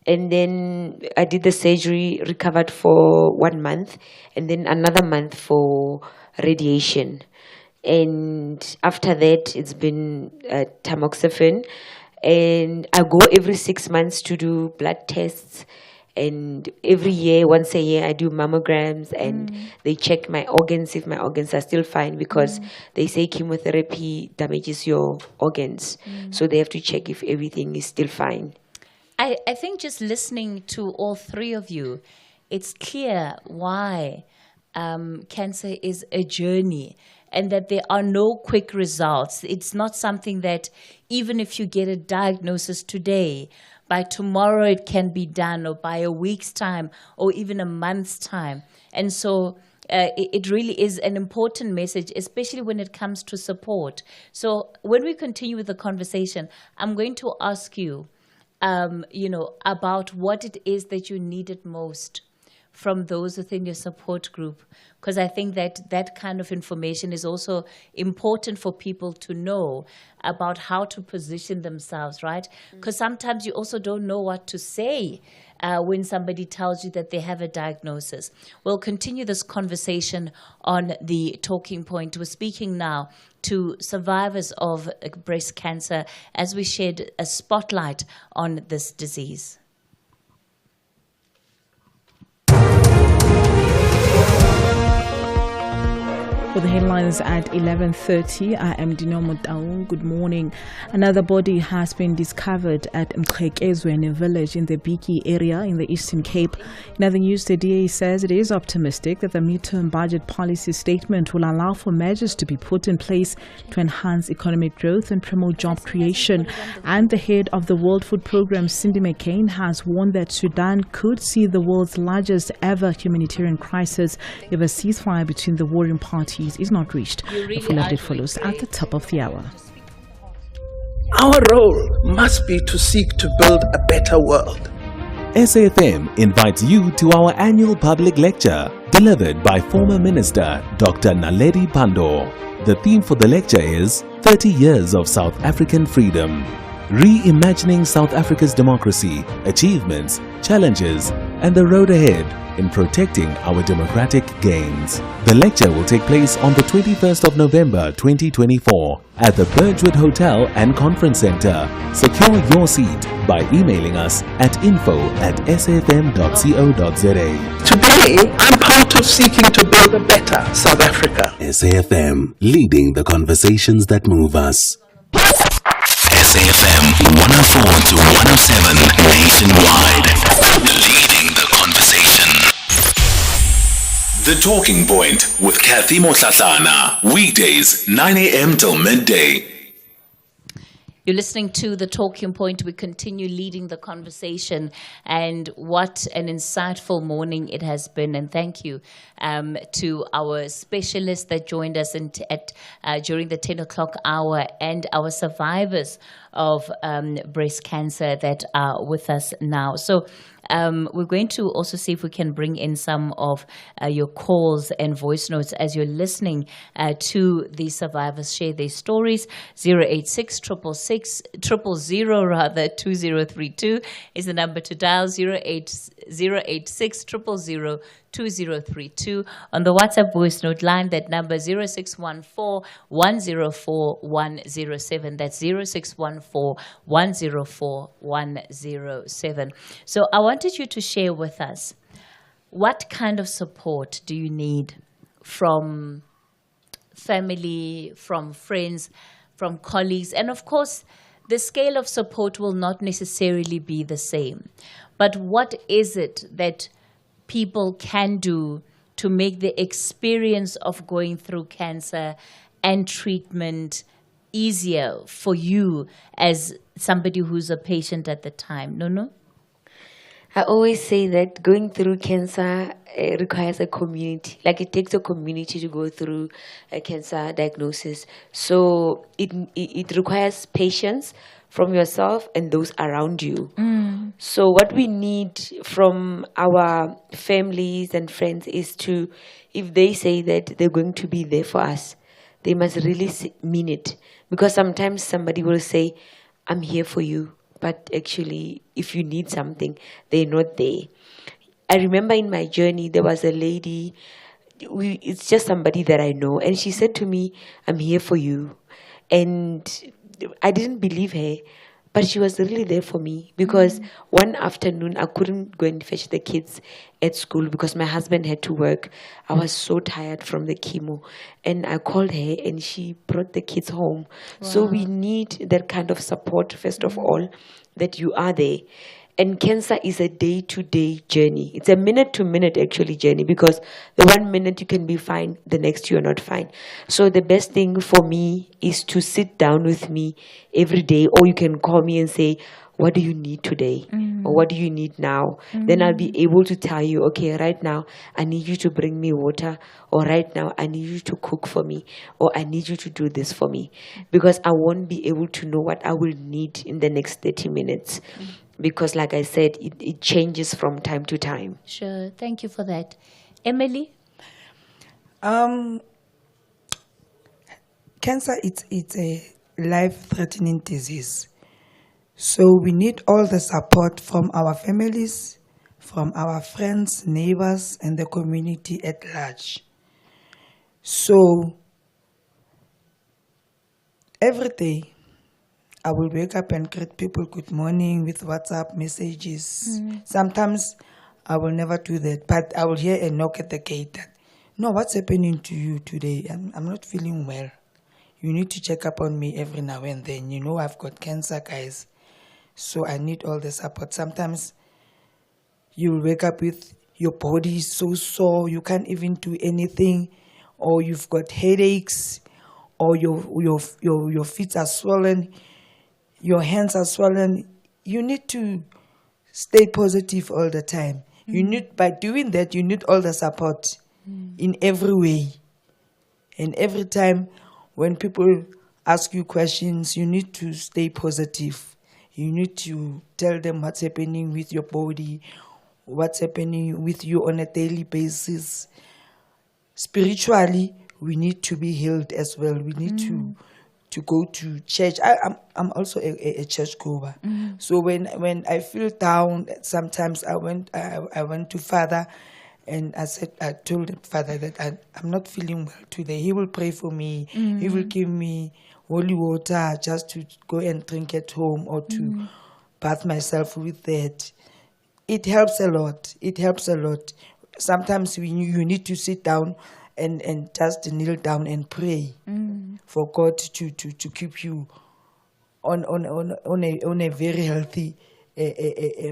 and then I did the surgery, recovered for 1 month, and then another month for radiation. And after that, it's been tamoxifen, and I go every 6 months to do blood tests. And every year, once a year, I do mammograms and they check my organs if my organs are still fine because they say chemotherapy damages your organs. So they have to check if everything is still fine. I think just listening to all three of you, it's clear why cancer is a journey and that there are no quick results. It's not something that even if you get a diagnosis today, by tomorrow it can be done, or by a week's time, or even a month's time. And so it really is an important message, especially when it comes to support. So when we continue with the conversation, I'm going to ask you, about what it is that you needed most from those within your support group, because I think that kind of information is also important for people to know about how to position themselves, right? Because sometimes you also don't know what to say when somebody tells you that they have a diagnosis. We'll continue this conversation on the Talking Point. We're speaking now to survivors of breast cancer as we shed a spotlight on this disease. for the headlines at 11:30. I am Dino Motaung. Good morning. Another body has been discovered at Mkhekezweni village in the Biki area in the Eastern Cape. In other news, the DA says it is optimistic that the midterm budget policy statement will allow for measures to be put in place to enhance economic growth and promote job creation. And the head of the World Food Programme, Cindy McCain, has warned that Sudan could see the world's largest ever humanitarian crisis if a ceasefire between the warring parties is not reached. The full update follows at the top of the hour. Our role must be to seek to build a better world. SAfm invites you to our annual public lecture delivered by former Minister Dr. Naledi Pandor. The theme for the lecture is 30 Years of South African Freedom. Reimagining South Africa's democracy, achievements, challenges, and the road ahead in protecting our democratic gains. The lecture will take place on the 21st of November 2024 at the Birchwood Hotel and Conference Center. Secure your seat by emailing us at info@safm.co.za. Today, I'm part of seeking to build a better South Africa. SAfm, leading the conversations that move us. SAfm 104 to 107 nationwide. Leading the conversation. The Talking Point with Cathy Mohlahlana. Weekdays 9 a.m. till midday. You're listening to The Talking Point. We continue leading the conversation, and what an insightful morning it has been. And thank you to our specialists that joined us during the 10 o'clock hour, and our survivors of breast cancer that are with us now. So we're going to also see if we can bring in some of your calls and voice notes as you're listening to the survivors share their stories. 086 000 rather 2032 is the number to dial. 086 000 2032. On the WhatsApp voice note line, that number 0614 104 107. That's 0614 104 107. So I wanted you to share with us, what kind of support do you need from family, from friends, from colleagues? And of course, the scale of support will not necessarily be the same. But what is it that people can do to make the experience of going through cancer and treatment easier for you as somebody who's a patient at the time? No? I always say that going through cancer requires a community. Like, it takes a community to go through a cancer diagnosis. So it requires patience from yourself and those around you. So what we need from our families and friends is to, if they say that they're going to be there for us, they must really mean it. Because sometimes somebody will say, I'm here for you. But actually, if you need something, they're not there. I remember in my journey, there was a lady, it's just somebody that I know, and she said to me, I'm here for you. And I didn't believe her, but she was really there for me, because one afternoon I couldn't go and fetch the kids at school because my husband had to work. I was so tired from the chemo, and I called her and she brought the kids home. So we need that kind of support, first of all, that you are there. And cancer is a day-to-day journey. It's a minute-to-minute actually journey, because the 1 minute you can be fine, the next you're not fine. So the best thing for me is to sit down with me every day, or you can call me and say, what do you need today? Or what do you need now? Then I'll be able to tell you, okay, right now I need you to bring me water, or right now I need you to cook for me, or I need you to do this for me. Because I won't be able to know what I will need in the next 30 minutes. Because like I said, it changes from time to time. Sure. Thank you for that. Emily? Cancer, it's a life-threatening disease. So we need all the support from our families, from our friends, neighbors, and the community at large. So every day, I will wake up and greet people good morning with WhatsApp messages. Sometimes I will never do that, but I will hear a knock at the gate that no, what's happening to you today? I'm not feeling well. You need to check up on me every now and then. You know, I've got cancer, guys. So I need all the support. Sometimes you'll wake up with your body is so sore, you can't even do anything, or you've got headaches, or your feet are swollen, your hands are swollen. You need to stay positive all the time. You need, by doing that, you need all the support in every way. And every time when people ask you questions, you need to stay positive. You need to tell them what's happening with your body, what's happening with you on a daily basis. Spiritually, we need to be healed as well. We need to go to church. I'm also a church goer. So when I feel down, sometimes I went to Father, and I told Father that I'm not feeling well today. He will pray for me. He will give me holy water just to go and drink at home, or to bath myself with that. It helps a lot. It helps a lot. Sometimes you need to sit down and just kneel down and pray for God to keep you on a very healthy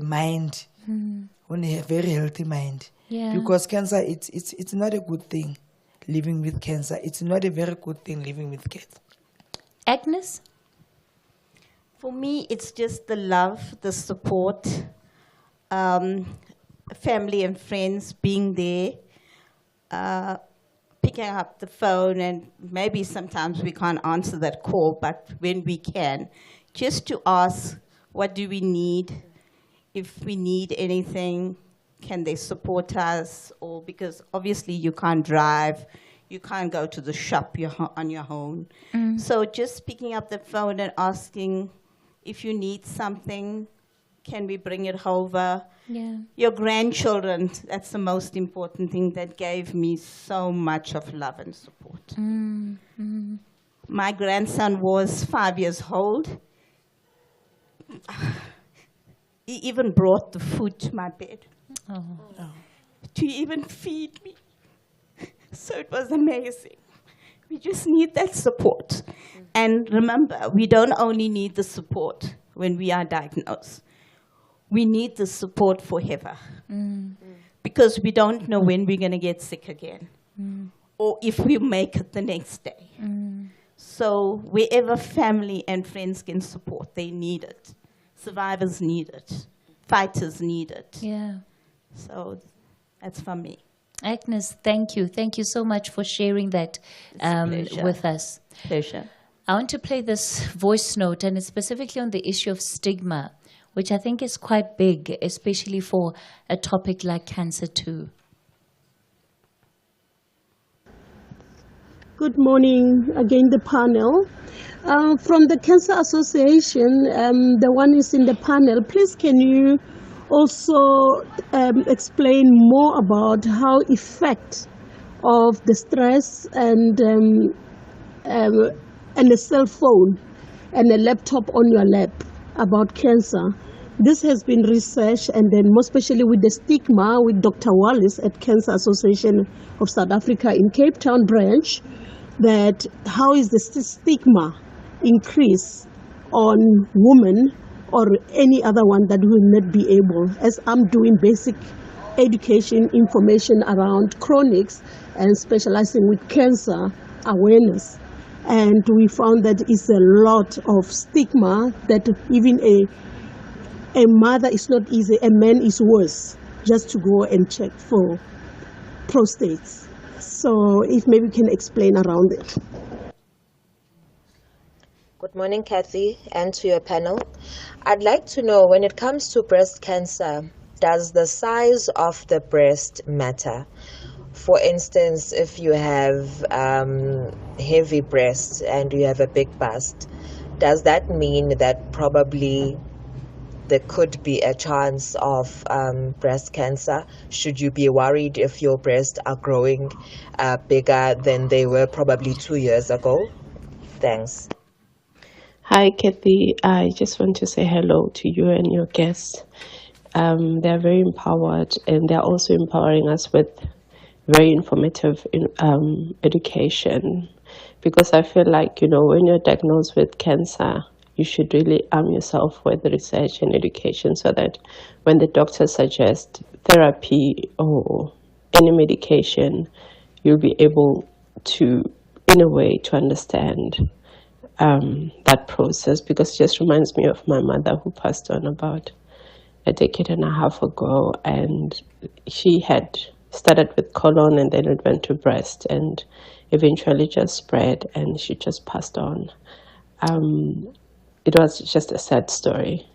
mind, on a very healthy mind. Yeah. Because cancer, it's not a good thing living with cancer. It's not a very good thing living with cancer. Agnes? For me, it's just the love, the support, family and friends being there, picking up the phone, and maybe sometimes we can't answer that call, but when we can, just to ask, what do we need? If we need anything, can they support us? Or because obviously you can't drive, you can't go to the shop, you're on your own. So just picking up the phone and asking, if you need something, can we bring it over? Yeah. Your grandchildren, that's the most important thing that gave me so much of love and support. My grandson was 5 years old. He even brought the food to my bed to even feed me. So it was amazing. We just need that support. And remember, we don't only need the support when we are diagnosed. We need the support forever. Because we don't know when we're going to get sick again. Or if we make it the next day. So wherever family and friends can support, they need it. Survivors need it. Fighters need it. Yeah. So that's for me. Agnes, thank you. Thank you so much for sharing that with us. Pleasure. I want to play this voice note, and it's specifically on the issue of stigma, which I think is quite big, especially for a topic like cancer too. Good morning again, the panel. From the Cancer Association, the one is in the panel, please can you also explain more about how effect of the stress and a cell phone and a laptop on your lap about cancer. This has been researched, and then more especially with the stigma with Dr. Wallace at Cancer Association of South Africa in Cape Town branch, that how is the stigma increase on women or any other one that will not be able, as I'm doing basic education information around chronics and specializing with cancer awareness. And we found that it's a lot of stigma, that even a mother is not easy, a man is worse, just to go and check for prostates. So if maybe we can explain around it. Good morning, Cathy, and to your panel. I'd like to know, when it comes to breast cancer, does the size of the breast matter? For instance, if you have heavy breasts and you have a big bust, does that mean that probably there could be a chance of breast cancer? Should you be worried if your breasts are growing bigger than they were probably 2 years ago? Thanks. Hi, Cathy. I just want to say hello to you and your guests. They're very empowered, and they're also empowering us with very informative education, because I feel like, when you're diagnosed with cancer, you should really arm yourself with research and education so that when the doctor suggests therapy or any medication, you'll be able to, in a way, to understand that process, because it just reminds me of my mother who passed on about a decade and a half ago, and she had started with colon and then it went to breast and eventually just spread and she just passed on. It was just a sad story,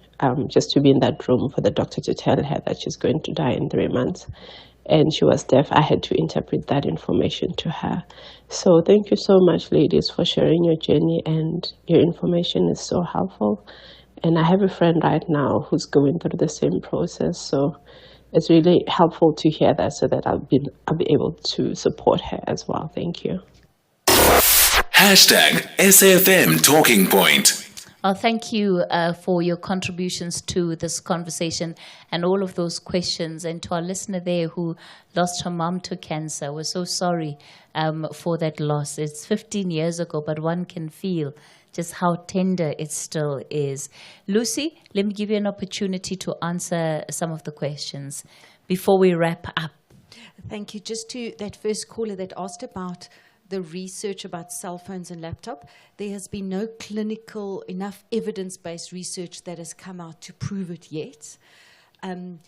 just to be in that room for the doctor to tell her that she's going to die in 3 months. And she was deaf. I had to interpret that information to her. So thank you so much, ladies, for sharing your journey, and your information is so helpful. And I have a friend right now who's going through the same process. So it's really helpful to hear that so that I'll be able to support her as well. Thank you. #SAfm Talking Point. Thank you for your contributions to this conversation and all of those questions. And to our listener there who lost her mom to cancer, we're so sorry for that loss. It's 15 years ago, but one can feel just how tender it still is. Lucy, let me give you an opportunity to answer some of the questions before we wrap up. Thank you. Just to that first caller that asked about the research about cell phones and laptop, there has been no clinical, enough evidence-based research that has come out to prove it yet.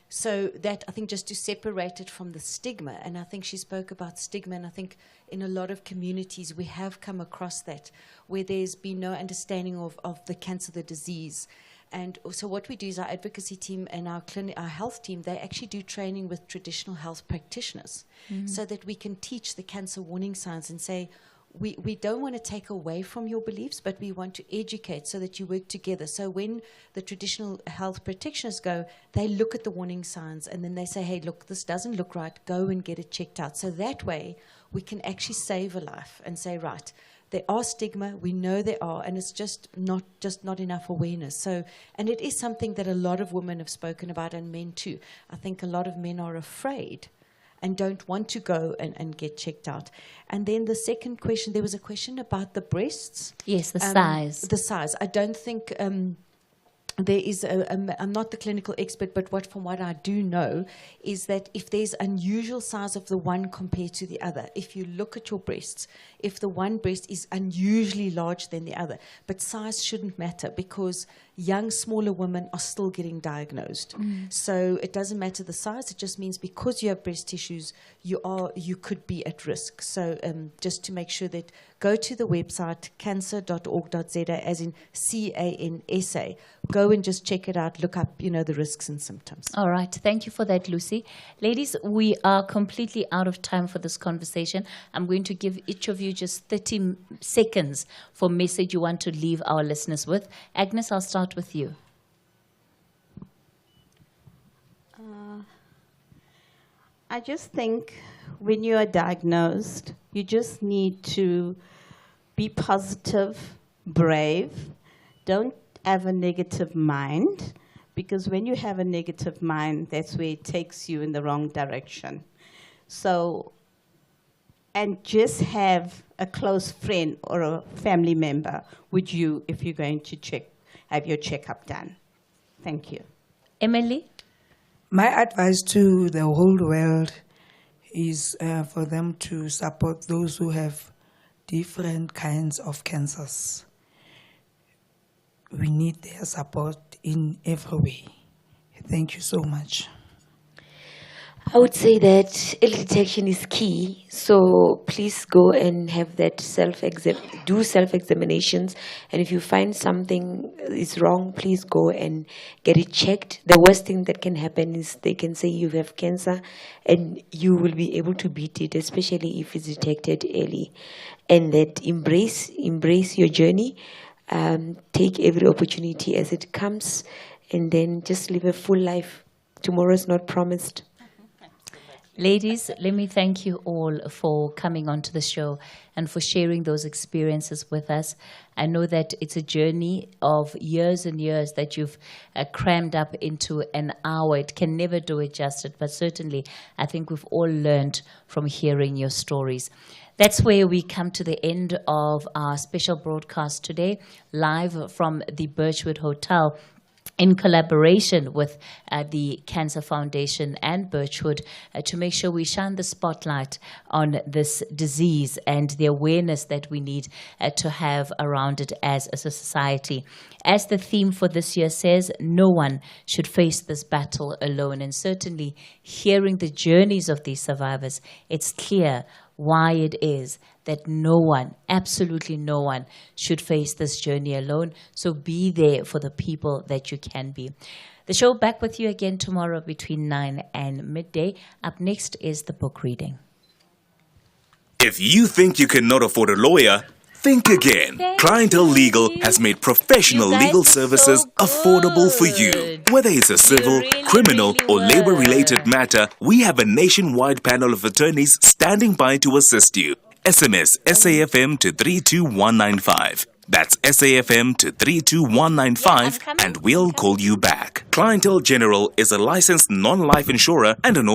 So that, I think, just to separate it from the stigma, and I think she spoke about stigma, and I think in a lot of communities we have come across that, where there's been no understanding of the cancer, the disease. And so what we do is our advocacy team and our health team, they actually do training with traditional health practitioners so that we can teach the cancer warning signs and say, we don't want to take away from your beliefs, but we want to educate so that you work together. So when the traditional health practitioners go, they look at the warning signs and then they say, hey, look, this doesn't look right, go and get it checked out. So that way we can actually save a life and say, right, there are stigma, we know there are, and it's just not enough awareness. So, and it is something that a lot of women have spoken about, and men too. I think a lot of men are afraid and don't want to go and get checked out. And then the second question, there was a question about the breasts. Yes, the size. The size. I don't think there is I'm not the clinical expert, but from what I do know is that if there's unusual size of the one compared to the other, if you look at your breasts, if the one breast is unusually larger than the other, but size shouldn't matter because young, smaller women are still getting diagnosed. So it doesn't matter the size, it just means because you have breast tissues, you could be at risk. So just to make sure that, go to the website cancer.org.za, as in CANSA. Go and just check it out, look up, the risks and symptoms. All right. Thank you for that, Lucy. Ladies, we are completely out of time for this conversation. I'm going to give each of you just 30 seconds for a message you want to leave our listeners with. Agnes, I'll start with you. I just think when you are diagnosed, you just need to be positive, brave. Don't have a negative mind, because when you have a negative mind, that's where it takes you in the wrong direction. So, and just have a close friend or a family member with you if you're going to have your checkup done. Thank you. Emily? My advice to the whole world is for them to support those who have different kinds of cancers. We need their support in every way. Thank you so much. I would say that early detection is key. So please go and have that do self-examinations. And if you find something is wrong, please go and get it checked. The worst thing that can happen is they can say you have cancer and you will be able to beat it, especially if it's detected early. And that embrace your journey. Take every opportunity as it comes, and then just live a full life. Tomorrow is not promised. Ladies, let me thank you all for coming onto the show and for sharing those experiences with us. I know that it's a journey of years and years that you've crammed up into an hour. It can never do it justice, but certainly I think we've all learned from hearing your stories. That's where we come to the end of our special broadcast today, live from the Birchwood Hotel, in collaboration with the Cancer Foundation and Birchwood, to make sure we shine the spotlight on this disease and the awareness that we need to have around it as a society. As the theme for this year says, no one should face this battle alone. And certainly hearing the journeys of these survivors, it's clear why it is that no one, absolutely no one, should face this journey alone. So be there for the people that you can be. The show back with you again tomorrow between 9 and midday. Up next is the book reading. If you think you cannot afford a lawyer, think again. Clientele Legal has made professional legal services affordable for you. Whether it's a civil, criminal, or labor-related matter, we have a nationwide panel of attorneys standing by to assist you. SMS SAfm to 32195. That's SAfm to 32195, and we'll call you back. Clientele General is a licensed non-life insurer and an